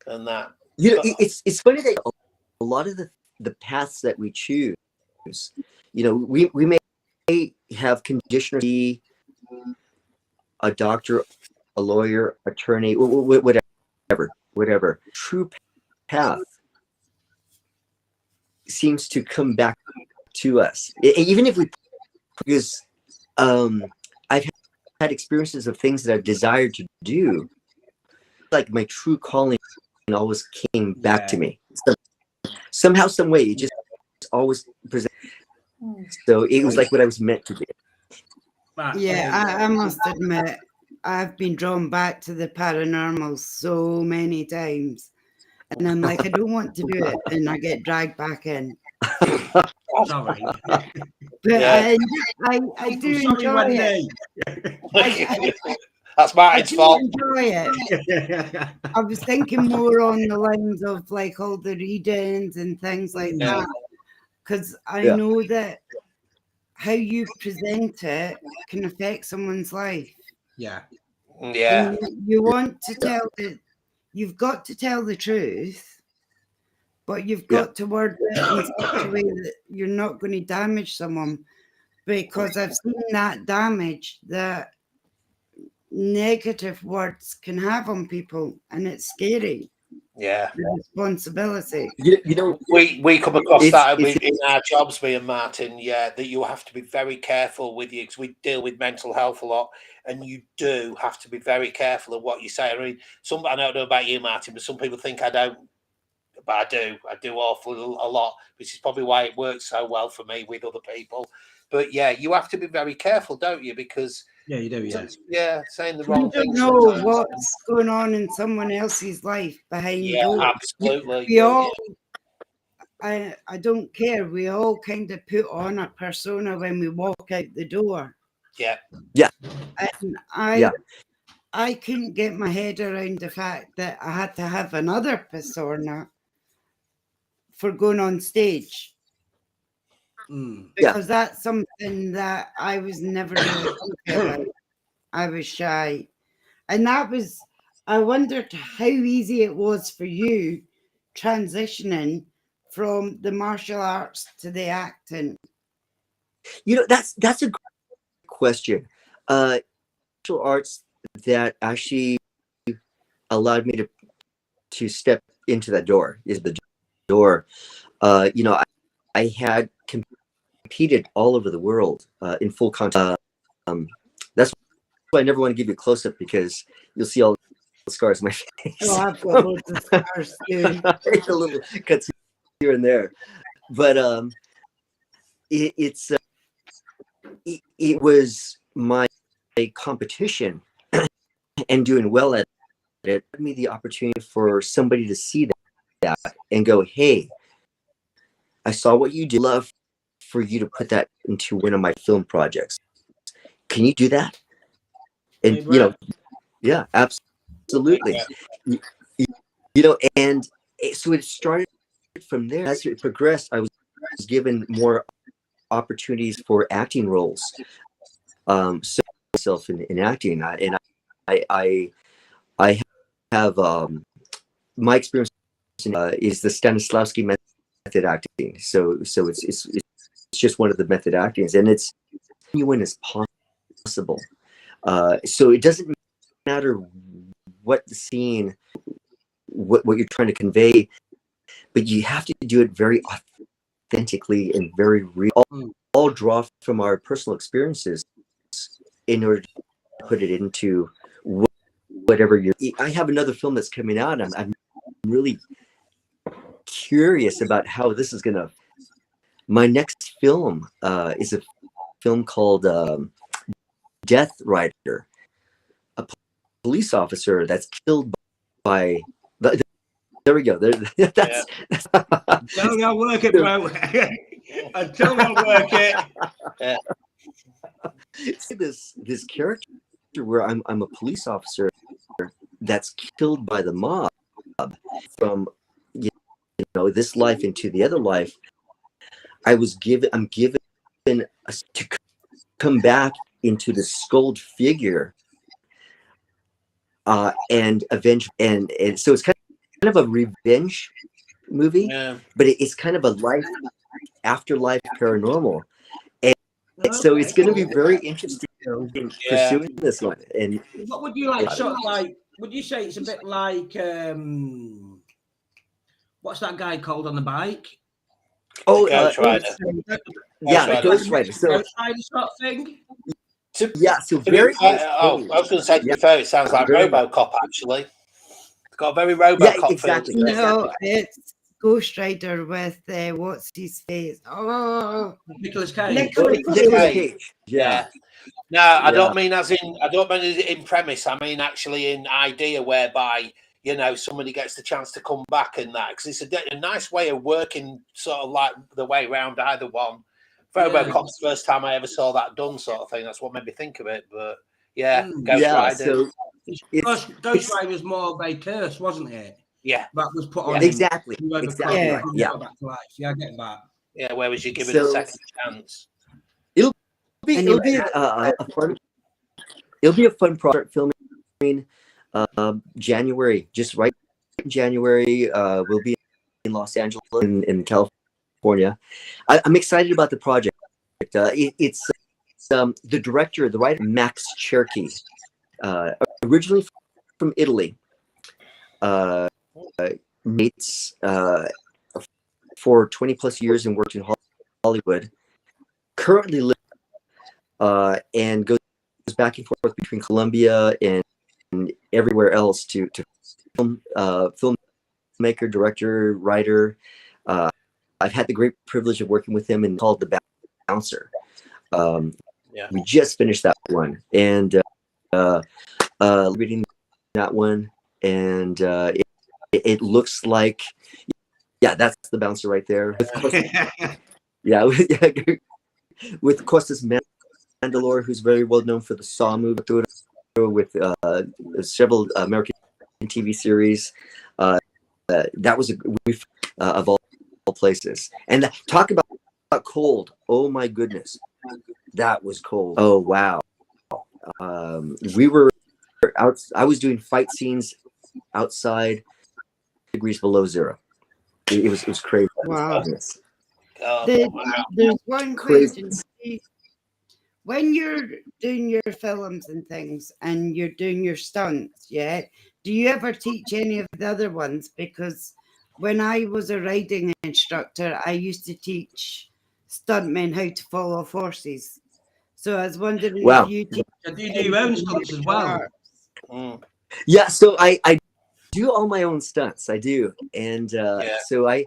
and that. It's funny that a lot of the paths that we choose, we may have conditioners, be a doctor, a lawyer, attorney, whatever. True path seems to come back to us, even if we because I've had experiences of things that I've desired to do. Like my true calling always came back to me. So somehow, some way, it just always presented. So it was like what I was meant to do. Yeah, I must admit, I've been drawn back to the paranormal so many times. And I'm like, I don't want to do it. And I get dragged back in. Sorry. But Yeah. I do I'm sorry, enjoy it. Wendy. That's I Martin's do fault. enjoy it. I was thinking more on the lines of like all the readings and things like Yeah. that. Because I Yeah. know that how you present it can affect someone's life. Yeah. Yeah. And you want to tell it, you've got to tell the truth, but you've got to word it in such a way that you're not going to damage someone. Because I've seen that damage that negative words can have on people, and it's scary. Yeah. The responsibility. You know, We come across It's- that it's- in our jobs, me and Martin. Yeah, that you have to be very careful with you, because we deal with mental health a lot, and you do have to be very careful of what you say. I mean, I don't know about you, Martin, but some people think I don't, but I do. I do awful a lot, which is probably why it works so well for me with other people. But yeah, you have to be very careful, don't you? Because Yeah, you do. Yeah. yeah, saying the You wrong don't thing know sometimes. what's going on in someone else's life behind Yeah, doors. absolutely. We all, I don't care. We all kind of put on a persona when we walk out the door. Yeah. And Yeah. I couldn't get my head around the fact that I had to have another persona for going on stage. Because that's something that I was never really thinking about. I was shy. And that was, I wondered how easy it was for you transitioning from the martial arts to the acting. You know, that's a great question. Martial arts that actually allowed me to step into that door is the door. You know, I had competed all over the world in full contact. That's why I never want to give you a close up, because you'll see all the scars on my face. Oh, I've got loads of scars too. A little cuts here and there, but it was my competition and doing well at it gave me the opportunity for somebody to see that and go, hey, I saw what you did. Love for you to put that into one of my film projects. Can you do that? And you know, yeah, absolutely. You know, and so it started from there. As it progressed, I was given more opportunities for acting roles. So myself in acting, and I have my experience is the Stanislavski method acting. So it's just one of the method actings, and it's genuine as possible. So it doesn't matter what the scene, what you're trying to convey, but you have to do it very authentically and very real. All draw from our personal experiences in order to put it into whatever you're. I have another film that's coming out. I'm really curious about how this is gonna. My next film is a film called Death Rider, a police officer that's killed by. There we go. That's Don't work it, bro. Until they'll work it. This character where I'm a police officer that's killed by the mob from this life into the other life. I'm given to come back into the skulled figure and avenge, and so it's kind of a revenge movie, but it's kind of a life afterlife paranormal, and so it's going to be very interesting pursuing this one. And what would you like? Sort of like, would you say it's a bit like what's that guy called on the bike? Oh, Ghost Rider. yeah, Ghost the Ghost Rider. So Ghost Rider sort of thing. yeah, so To be very. fair, I was going to say, to be fair, it sounds like very RoboCop, actually. It's got a very RoboCop exactly. feel to it. No, it's Ghost Rider with what's his face? Oh, Nicolas Cage. Nicolas Nicolas Cage. Cage. Yeah. No, I Yeah. don't mean in premise. I mean actually in idea, whereby somebody gets the chance to come back and that, because it's a nice way of working, sort of like the way around either one. RoboCop's the first time I ever saw that done, sort of thing. That's what made me think of it. But yeah, Ghost Rider. So Ghost Rider was more of a curse, wasn't it? Yeah, that was put on yeah, him. exactly. Yeah. Right. Yeah. Back to life. Yeah, I get that. Yeah, where was you given a second chance? It'll be a fun project filming January, just right in January. We'll be in Los Angeles in California. I'm excited about the project. It's the director, the writer, Max Cherky, originally from Italy. Mates for 20 plus years and worked in Hollywood. Currently lives and goes back and forth between Colombia and everywhere else to film, filmmaker, director, writer. I've had the great privilege of working with him and called The Bouncer. We just finished that one and reading that one, and it looks like, yeah, that's The Bouncer right there. With Costas Mandylor, who's very well known for the Saw movie, with several American TV series. That was of all places. And talk about cold. Oh my goodness, that was cold. Oh wow. We were out. I was doing fight scenes outside, degrees below zero. It was crazy. Wow. Oh, There's one question. When you're doing your films and things and you're doing your stunts, yeah, do you ever teach any of the other ones? Because when I was a riding instructor, I used to teach stuntmen how to fall off horses. So I was wondering if you teach. Do you do your own stunts as well? Yeah, so I do all my own stunts. I do. And so I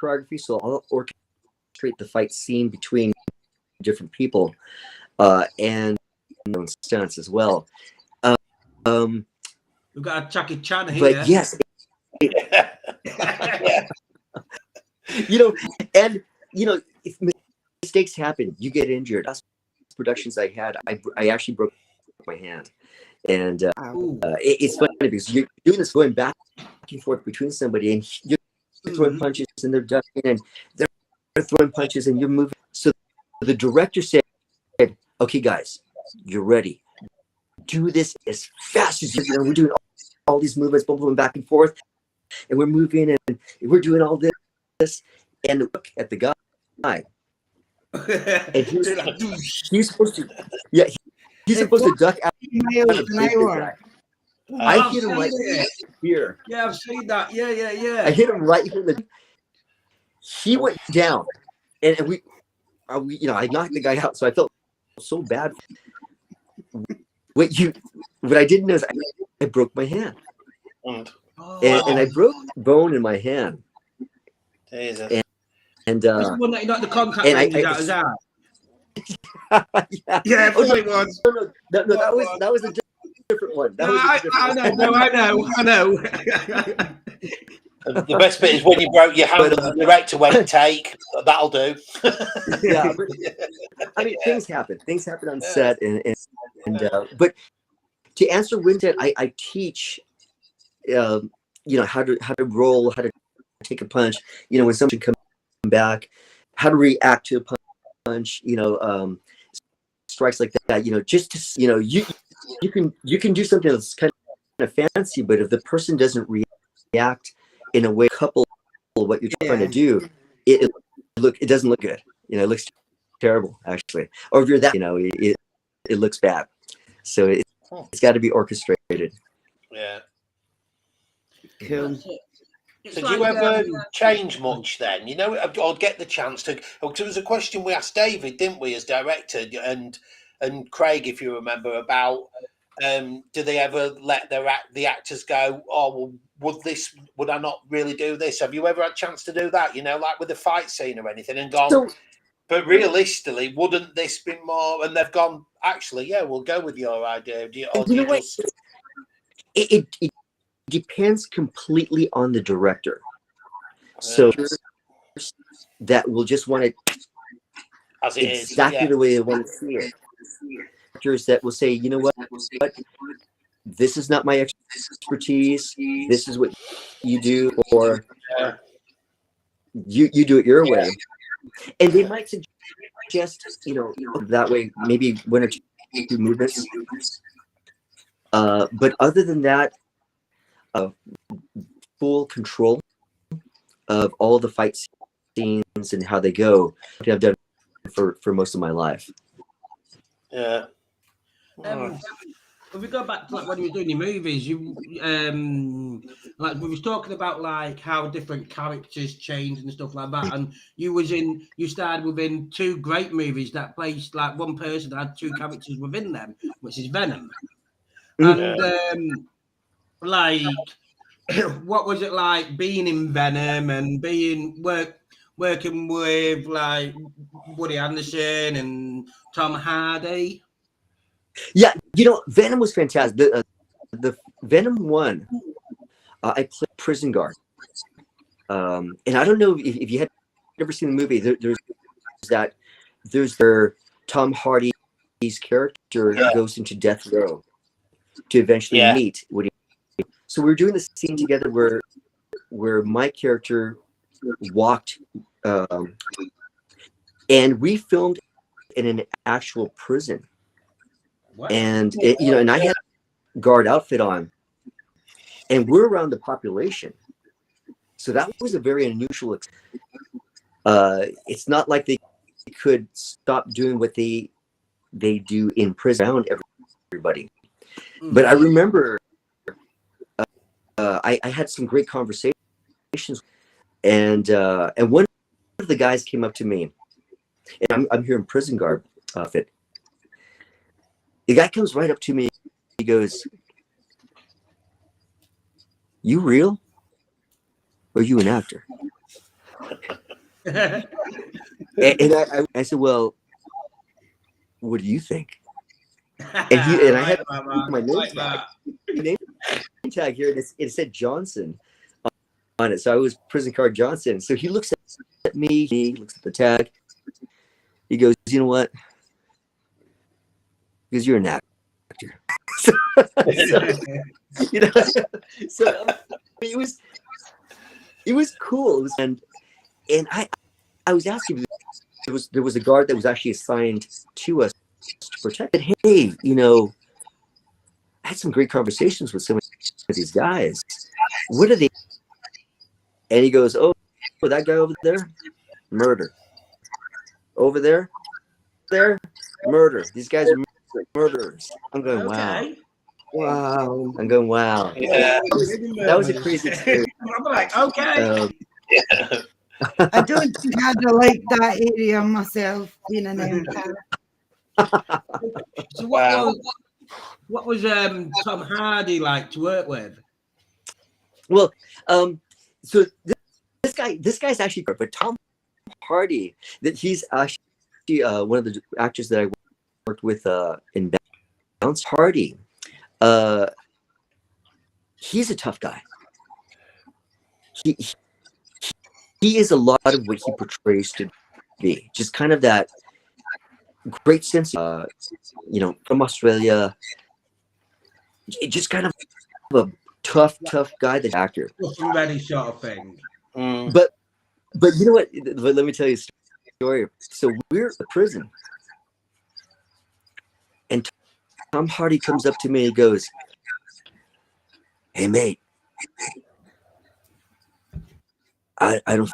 choreography, so I'll orchestrate the fight scene between different people and stunts as well. We've got a Jackie Chan here. But yes, if mistakes happen, you get injured. That's productions I had. I actually broke my hand, and it's funny because you're doing this going back and forth between somebody, and you're throwing punches, and they're ducking, and they're throwing punches, and you're moving. So the director said, "Okay, guys, you're ready. Do this as fast as you can. We're doing all these movements, boom, back and forth, and we're moving, and we're doing all this." And look at the guy. And he's supposed to, he's supposed to duck out. I hit him right here. Yeah, I've seen that. Yeah. I hit him right here. He went down, and we, I knocked the guy out, so I felt so bad. What I didn't know is I broke my hand, and I broke bone in my hand. Jesus. And that's the one that you got the contact lenses out as well. Yeah, it was. No, that was a different one. I know. The best bit is when you broke your hand, the director went take. That'll do. Yeah, but, I mean, things happen. Things happen on set, but to answer Winted, I teach, how to roll, how to take a punch. When somebody comes back, how to react to a punch. Strikes like that. Just to you can do something that's kind of fancy, but if the person doesn't react in a way couple what you're trying to do, it doesn't look good. It looks terrible actually. Or if you're that, it looks bad. So it's got to be orchestrated. Yeah. Cool. So do you ever change much then? You know, or get the chance to? Because there was a question we asked David, didn't we, as director, and Craig, if you remember, about do they ever let the actors go? Oh, well, would I not really do this? Have you ever had a chance to do that? You know, like with the fight scene or anything, and gone. So, but realistically, wouldn't this be more? And they've gone. Actually, yeah, we'll go with your idea. Do you just? It depends completely on the director. So that will just want it as it exactly the way they want to see it. Directors that will say, you know what, this is not my expertise. This is what you do, or you do it your way. And they might suggest, you know, that way, maybe one or two movements. But other than that, full control of all the fight scenes and how they go, which I've done for most of my life. Yeah. If we go back to like when you were doing your movies, you like we was talking about like how different characters change and stuff like that, and you started within two great movies that placed like one person that had two characters within them, which is Venom. And like what was it like being in Venom and working with like Woody Anderson and Tom Hardy? Yeah, you know, Venom was fantastic. The Venom 1, I played prison guard. And I don't know if you had ever seen the movie. There's where Tom Hardy's character goes into death row to eventually meet Woody. So we were doing this scene together where my character walked, and we filmed in an actual prison. Wow. And you know, and I had a guard outfit on, and we're around the population, so that was a very unusual. It's not like they could stop doing what they do in prison around everybody. But I remember I had some great conversations, and one of the guys came up to me, and I'm here in prison guard outfit. The guy comes right up to me. He goes, "You real? Or are you an actor?" and I said, "Well, what do you think?" And I had my name tag here, and it said Johnson on it. So I was prison guard Johnson. So he looks at me. He looks at the tag. He goes, "You know what? Because you're an actor." so, you know, so it was cool. And I was asking, there was a guard that was actually assigned to us to protect it. Hey, you know, I had some great conversations with some of these guys. What are they? And he goes, "Oh, that guy over there, murder. Over there, murder. These guys are murderers." I'm going, wow. I'm going, wow. Yeah. That was a crazy experience. I'm like, okay. I don't think I'd like that area myself, being an empire. So what was Tom Hardy like to work with? Well, so this guy's actually, but Tom Hardy, that he's actually one of the actors that I worked with in Bounce. Hardy, he's a tough guy. He is a lot of what he portrays to be. Just kind of that great sense, you know, from Australia. Just kind of a tough guy, the actor. Ready sort of thing. But you know what? Let me tell you a story. So we're in prison, and Tom Hardy comes up to me and goes, "Hey, mate, I don't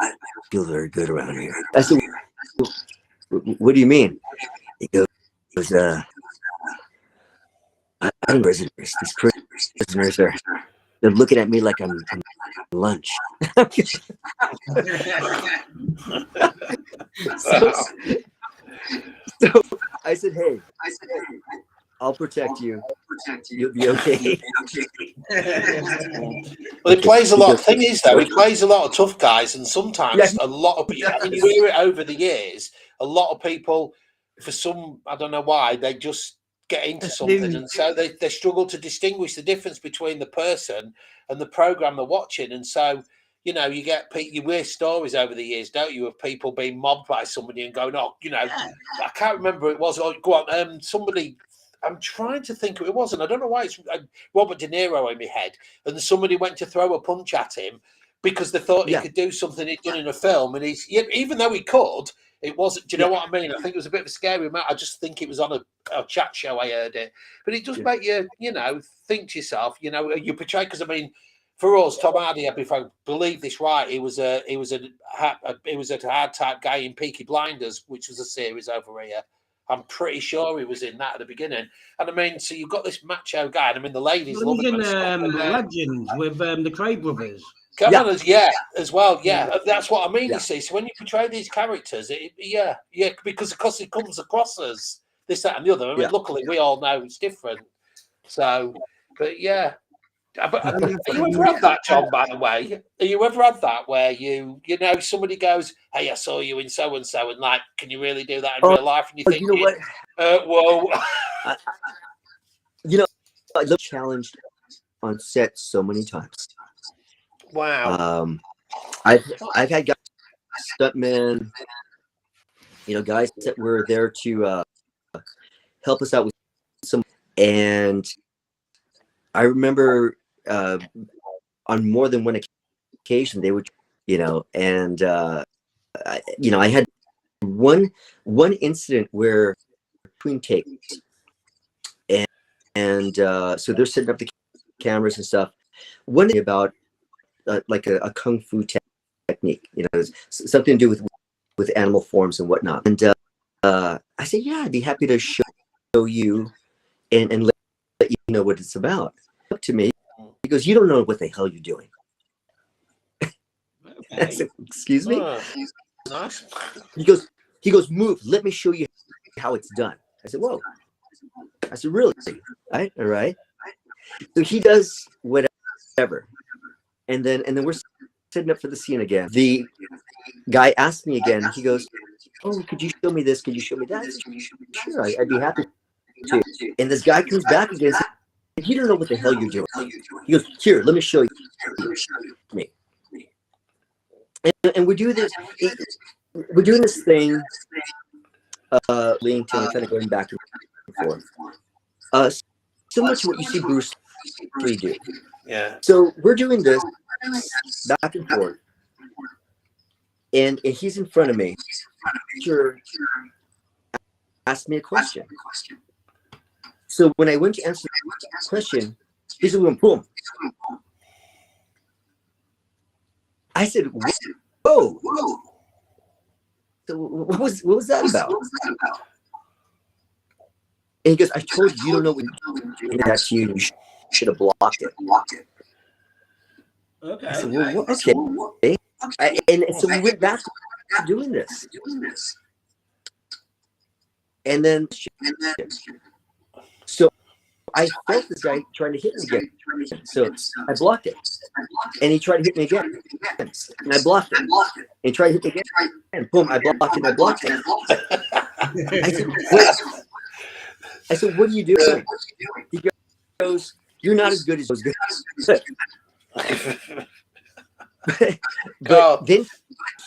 feel very good around here." I said, "What do you mean?" He goes, "I'm prisoners. These prisoners they're looking at me like I'm lunch." So I said, hey, I'll protect you. You'll be okay. Well, he plays a lot. The thing is, though, he plays a lot of tough guys, and sometimes a lot of people. I mean, you hear it over the years. A lot of people, for some, I don't know why, they just get into something, and so they struggle to distinguish the difference between the person and the program they're watching, and so. You know, you hear stories over the years, don't you, of people being mobbed by somebody and going, oh, you know, I can't remember who it was. Oh, go on, somebody. I'm trying to think who it was, and I don't know why it's Robert De Niro in my head. And somebody went to throw a punch at him because they thought he could do something he'd done in a film, and even though he could, it wasn't. Do you know what I mean? I think it was a bit of a scary amount. I just think it was on a chat show. I heard it, but it does make you, you know, think to yourself, you know, you portray, because I mean. For us, Tom Hardy, if I believe this right, he was a hard type guy in Peaky Blinders, which was a series over here. I'm pretty sure he was in that at the beginning. And I mean, so you've got this macho guy, and I mean, the ladies love him. He's in Legends with the Craig brothers. As well. Yeah, that's what I mean. You see, so when you portray these characters, because it comes across as this, that, and the other. I mean, luckily we all know it's different. So, but yeah. But have you ever had that, John, by the way? Have you ever had that where you know, somebody goes, hey, I saw you in so-and-so, and like, can you really do that in real life? And you think, you know what? Whoa. You know, I look challenged on set so many times. Wow. I've had guys, stuntmen, you know, guys that were there to help us out with some, and I remember on more than one occasion they would, you know, and you know, I had one incident where between takes, and so they're setting up the cameras and stuff. One thing about like a kung fu technique, you know, something to do with animal forms and whatnot. And I said, yeah, I'd be happy to show you and let you know what it's about. Up to me, he goes, you don't know what the hell you're doing. I said, excuse me? Nice. He goes, move, let me show you how it's done. I said, whoa. I said, really? All right. So he does whatever. And then we're setting up for the scene again. The guy asked me again, he goes, oh, could you show me this? Could you show me that? Sure, I'd be happy to. And this guy comes back again and says, you don't know what the hell you're doing. He goes, here, let me show you. Me. And we do this. We're doing this thing, linked and kind of going back and forth. Similar to what you see Bruce Lee do. Yeah. So we're doing this back and forth, and he's in front of me. Sure. Asked me a question. So when I went to answer the question, he's going boom. I said, whoa. So what was that about? And he goes, I told you, you don't know what you're doing. That's you. You should have blocked it. Okay. I said, well, okay. And so we went back to doing this. And then, so I felt this guy trying to hit me again. So I blocked it. And he tried to hit me again. And I blocked it. And he tried to hit me again. And boom, I blocked it. I blocked it. I said, what are you doing? He goes, you're not as good as those guys. But then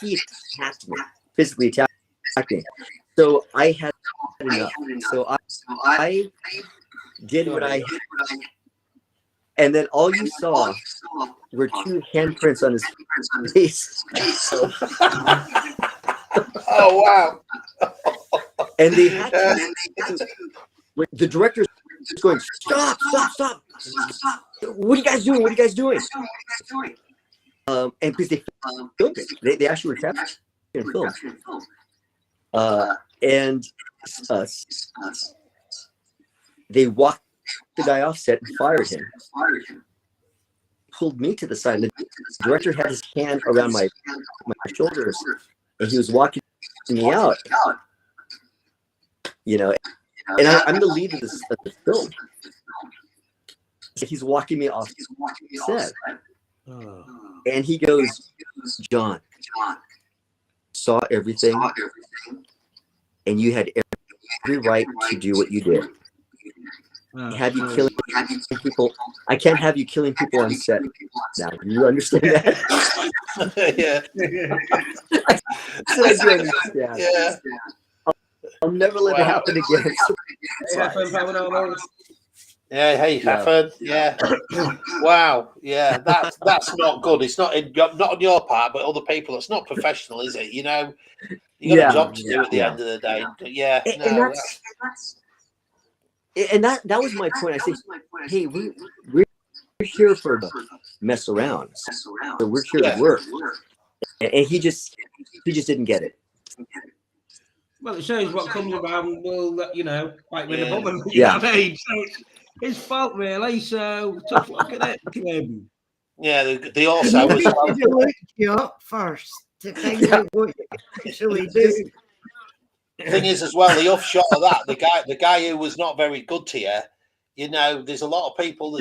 he attacked me, physically attacked me. So I had enough. So I did what I had. And then all you saw were two handprints on his face. Oh, wow. And they had to, the director's going, stop. What are you guys doing? And because they filmed it. They actually were captured and filmed. And they walked the guy off set and fired him. pulled me to the side. The director had his hand around my shoulders, and he was walking me out. You know, and I'm the lead of the film. So he's walking me off set, and he goes, "John, saw everything, and you had every right to do what you did. Have you killing people? I can't have you killing people on set now. Do you understand that?" Yeah. So I do understand. Yeah. I'll never let it happen again. Yeah, hey, Heffern. Yeah. Wow. Yeah, that's not good. It's not on your part, but other people. It's not professional, is it? You know, you got a job to do at the end of the day. Yeah. And that was my point. I said, hey, we're here for the mess around. So we're here to work. And he just didn't get it. Well, it shows what comes around will, you know, fight with a bum. Yeah. You know what I mean? So it's his fault, really. So tough luck at it. Yeah, they also as well. Look you up first to find out what you actually do. Thing is, as well, the offshot of that, the guy who was not very good to you, you know, there's a lot of people.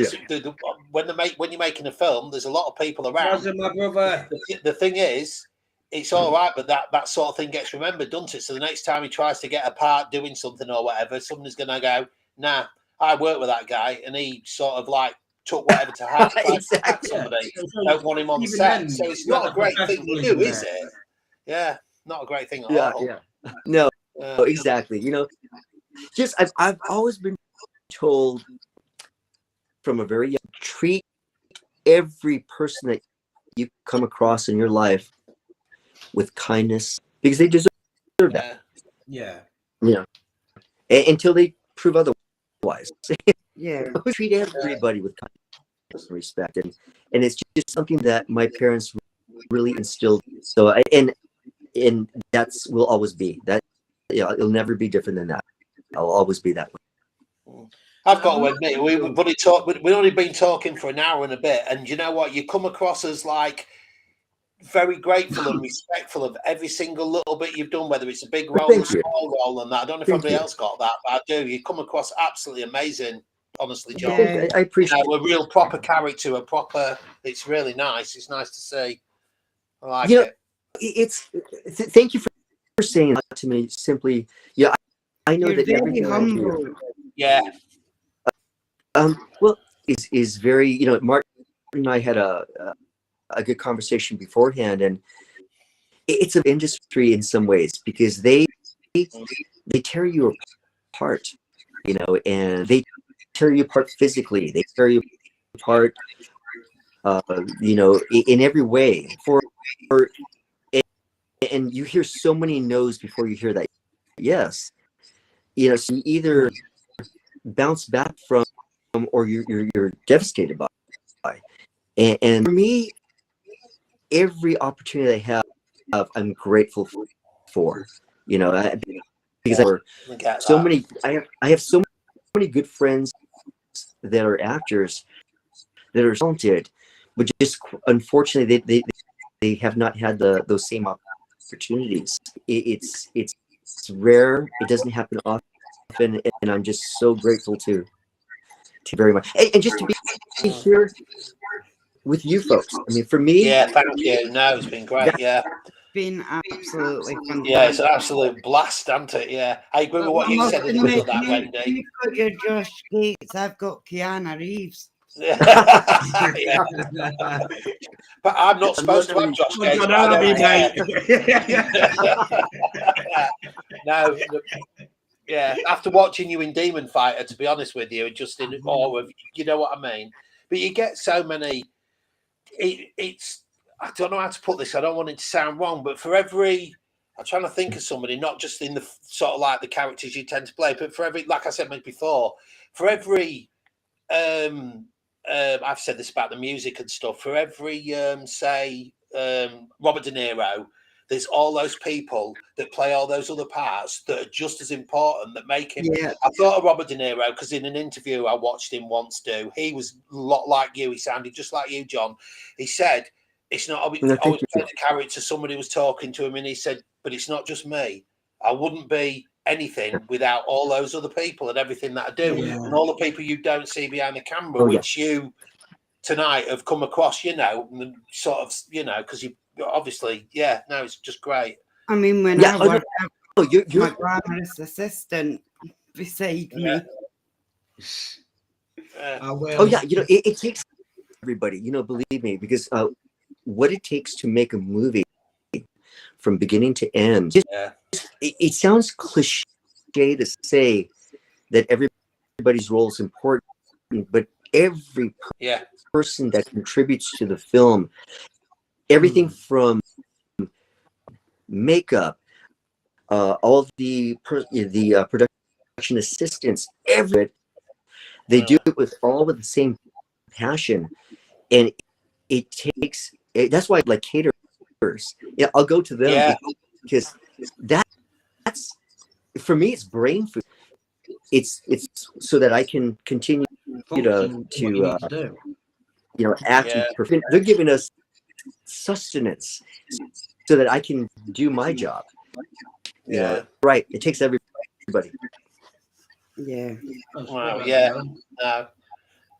When you're making a film, there's a lot of people around. My brother. The thing is, it's all right, but that sort of thing gets remembered, doesn't it? So the next time he tries to get a part doing something or whatever, somebody's going to go, "Nah, I worked with that guy, and he sort of like took whatever to heart to attack somebody. Don't want him on set." Then, so it's not a great thing to do, is it? Yeah, not a great thing at all. Yeah. No, exactly. You know, just I've always been told from a very young, treat every person that you come across in your life with kindness, because they deserve that. Yeah. You know, until they prove otherwise. Yeah. Treat everybody with kindness and respect, and it's just something that my parents really instilled. So and that's will always be that. Yeah, it'll never be different than that. I'll always be that way. I've got to admit, we've only been talking for an hour and a bit, and you know what? You come across as like very grateful and respectful of every single little bit you've done, whether it's a big role, a small role, and that. I don't know if anybody else got that, but I do. You come across absolutely amazing, honestly, John. Yeah. I appreciate a real proper character, it's really nice. It's nice to see. I like it. Thank you for saying that to me. Simply, I know You're that very everything humble. I do, well, is very, you know, Martin and I had a good conversation beforehand, and it's an industry in some ways because they tear you apart, you know, and they tear you apart physically. They tear you apart, you know, in every way. And you hear so many no's before you hear that yes. You know, so you either bounce back from, or you're devastated by. And for me, every opportunity I have, I'm grateful for. You know, because I have so many good friends that are actors that are talented, but just unfortunately they have not had those same opportunities. It's rare. It doesn't happen often, and I'm just so grateful to very much, and just to be here with you folks. I mean, for me, thank you. No, it's been great. Been absolutely fantastic. Yeah, it's an absolute blast, hasn't it? Yeah, I agree with what you said in the middle of that, Wendy. You've got your Josh Gates. I've got Keanu Reeves. Yeah. But I'm not supposed to have Josh Gates. No. Yeah, after watching you in Demon Fighter, to be honest with you, just in awe of, you know what I mean? But you get so many. It's I don't know how to put this. I don't want it to sound wrong, but for every, I'm trying to think of somebody, not just in the sort of like the characters you tend to play, but for every, like I said before, for every, I've said this about the music and stuff. For every, say, Robert De Niro, there's all those people that play all those other parts that are just as important, that make him. Yeah. I thought of Robert De Niro because in an interview I watched him once do, he was a lot like you. He sounded just like you, John. He said, it's not always playing a character. Somebody was talking to him and he said, but it's not just me. I wouldn't be anything without all those other people and everything that I do, and all the people you don't see behind the camera, which you tonight have come across, you know, sort of, you know, because you obviously, no, it's just great. I mean, when I worked you're my grandma's assistant beside me. Oh yeah, you know, it takes everybody, you know, believe me, because what it takes to make a movie from beginning to end, it sounds cliche to say that everybody's role is important, but every person that contributes to the film, everything from makeup, all the production assistants, they do it with the same passion, and it takes. That's why, like, caterers, I'll go to them because that's for me. It's brain food. It's so that I can continue to you know, act. They're giving us sustenance so that I can do my job. You know, right? It takes everybody. Yeah. Wow. Yeah. No.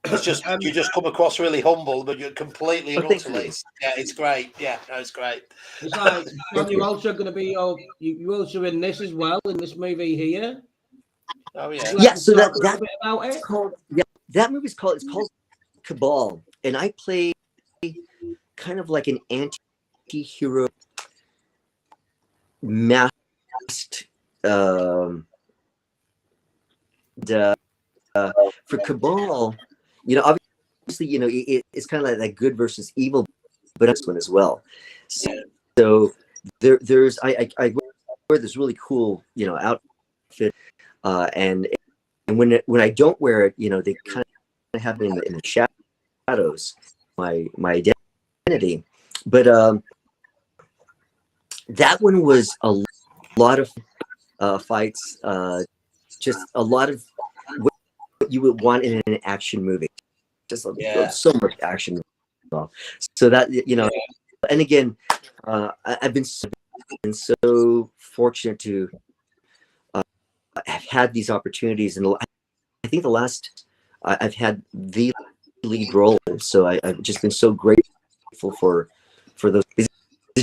It's just you just come across really humble, but you're completely and utterly. It's great. Yeah, no, it's great. It's like you're also going to be you also in this as well, in this movie here. Oh yeah. Yeah. So that bit about it. Called, that movie's called Cabal, and I play kind of like an anti-hero masked for Cabal. You know, obviously, you know, it's kind of like that good versus evil, but this one as well. So there's I wear this really cool, you know, outfit, and when I don't wear it, you know, they kind of have it in the shadows, my identity. But that one was a lot of fights, just a lot of what you would want in an action movie. Just so much action. So that, you know, and again, I've been so fortunate to have had these opportunities, and I think the last I've had the lead role, so I've just been so grateful for those. It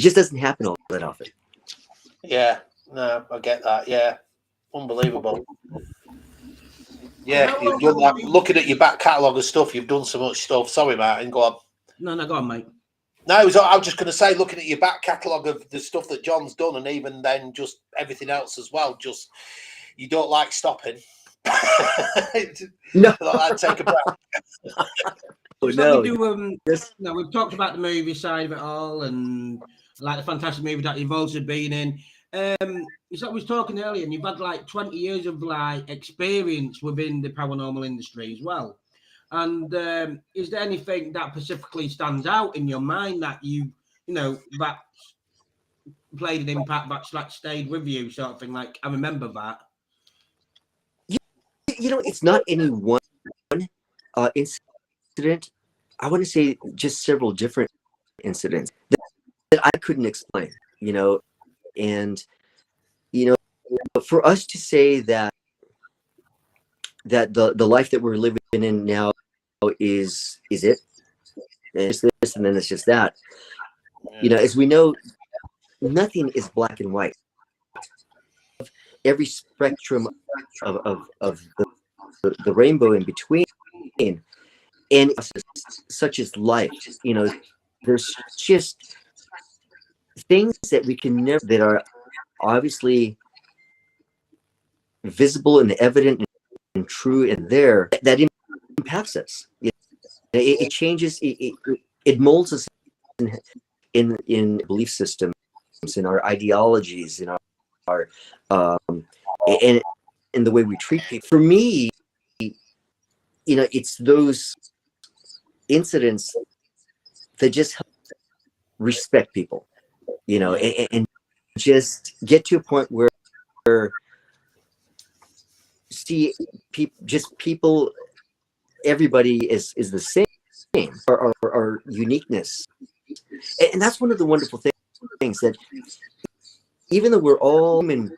just doesn't happen all that often. Yeah, no, I get that. Yeah, unbelievable. Yeah, you've done that. Looking at your back catalogue of stuff, you've done so much stuff. Sorry, Martin, go on. No, go on, mate. No, I was just going to say, looking at your back catalogue of the stuff that John's done, and even then just everything else as well, just you don't like stopping. No, I'd take a breath. We've talked about the movie side of it all, and like the fantastic movie that you've also been in. So I was talking earlier, and you've had like 20 years of like experience within the paranormal industry as well. And is there anything that specifically stands out in your mind that you know that played an impact, that stayed with you, sort of thing? Like, I remember that. You know, it's not any one incident. I want to say just several different incidents that I couldn't explain. You know, and you know, for us to say that the life that we're living in now is it, and it's this, and then it's just that. You know, as we know, nothing is black and white. Every spectrum of the rainbow in between, and such as life. You know, there's just things that we can never, that are obviously visible and evident and true and there, that impacts us. It changes, it molds us in belief systems, in our ideologies, in our and in the way we treat people. For me, you know, it's those incidents that just help respect people, you know, and just get to a point where see people, everybody is the same, our uniqueness. And that's one of the wonderful things, that even though we're all human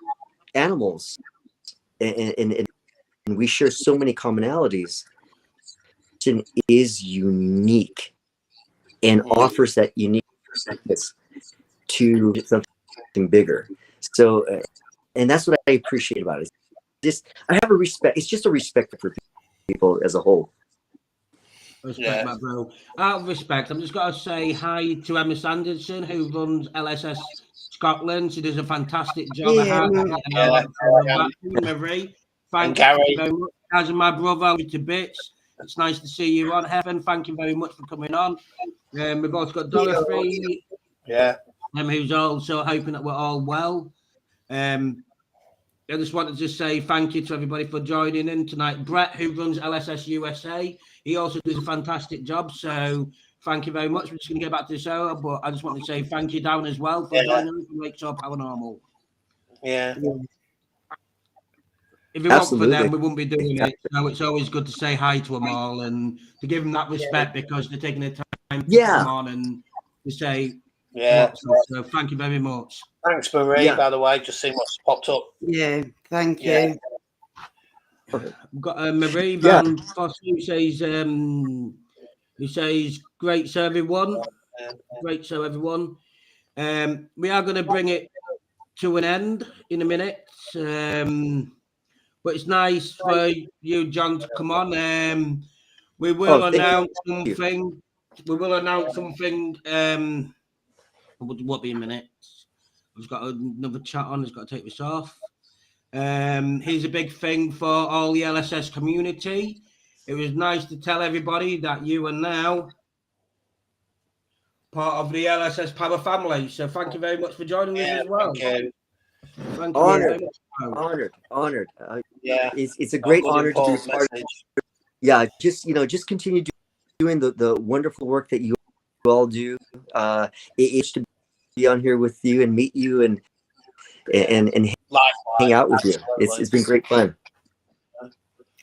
animals and we share so many commonalities, it is unique and offers that uniqueness to something bigger. So, and that's what I appreciate about it. I have a respect. It's just a respect for people as a whole. Respect, my bro. Out of respect, I'm just going to say hi to Emma Sanderson, who runs LSS Scotland. She does a fantastic job. Marie, thank you very much. As my brother, to bits. It's nice to see you on, Heaven. Thank you very much for coming on. We've also got Dorothy, who's also hoping that we're all well. I just wanted to say thank you to everybody for joining in tonight. Brett, who runs LSS USA, he also does a fantastic job. So thank you very much. We're just going to get back to the show, but I just want to say thank you down as well for joining us and Make Sure Paranormal. Yeah. If it wasn't for them, we wouldn't be doing it. So it's always good to say hi to them all and to give them that respect because they're taking the time to come on and to say, so thank you very much. Thanks, Marie, by the way. Just seeing what's popped up. Yeah, thank you. We've got Marie Van Foss who says, great show, everyone. Great show, everyone. We are going to bring it to an end in a minute. But it's nice for you, John, to come on. We will announce something. We will announce something. What be a minute? I've got another chat on. He's got to take this off. Here's a big thing for all the LSS community. It was nice to tell everybody that you are now part of the LSS Power family. So thank you very much for joining us as well. Thank you. Honored. It's a great honor to be part of. Yeah, just continue doing the wonderful work that you all do. It's to be on here with you and meet you and hang out with you. It's been great fun.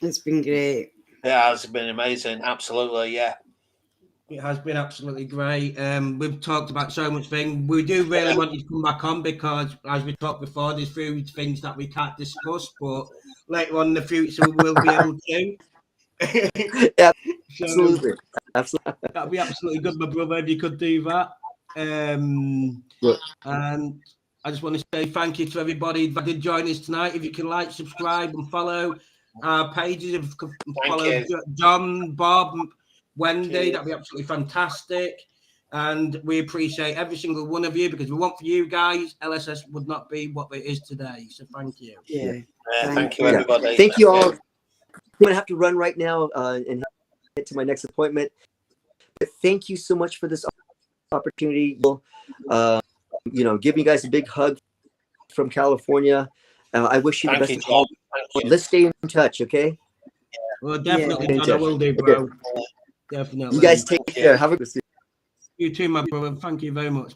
It's been great. Yeah, it's been amazing. Absolutely, yeah. It has been absolutely great. We've talked about so much things. We do really want you to come back on because, as we talked before, there's few things that we can't discuss, but later on in the future we will be able to. Absolutely. That'd be absolutely good, my brother, if you could do that. And I just want to say thank you to everybody that did join us tonight. If you can like, subscribe, and follow our pages, if you could follow John, Bob, Wendy, that'd be absolutely fantastic. And we appreciate every single one of you because we want for you guys, LSS would not be what it is today. So thank you. Thank you, everybody. Thank you all. I'm gonna have to run right now and head to my next appointment. But thank you so much for this opportunity. Giving you guys a big hug from California. I wish you the best of all. Let's stay in touch, okay? Well, definitely, I will do, bro. Definitely. You guys take care. Have a good day. You too, my brother. Thank you very much.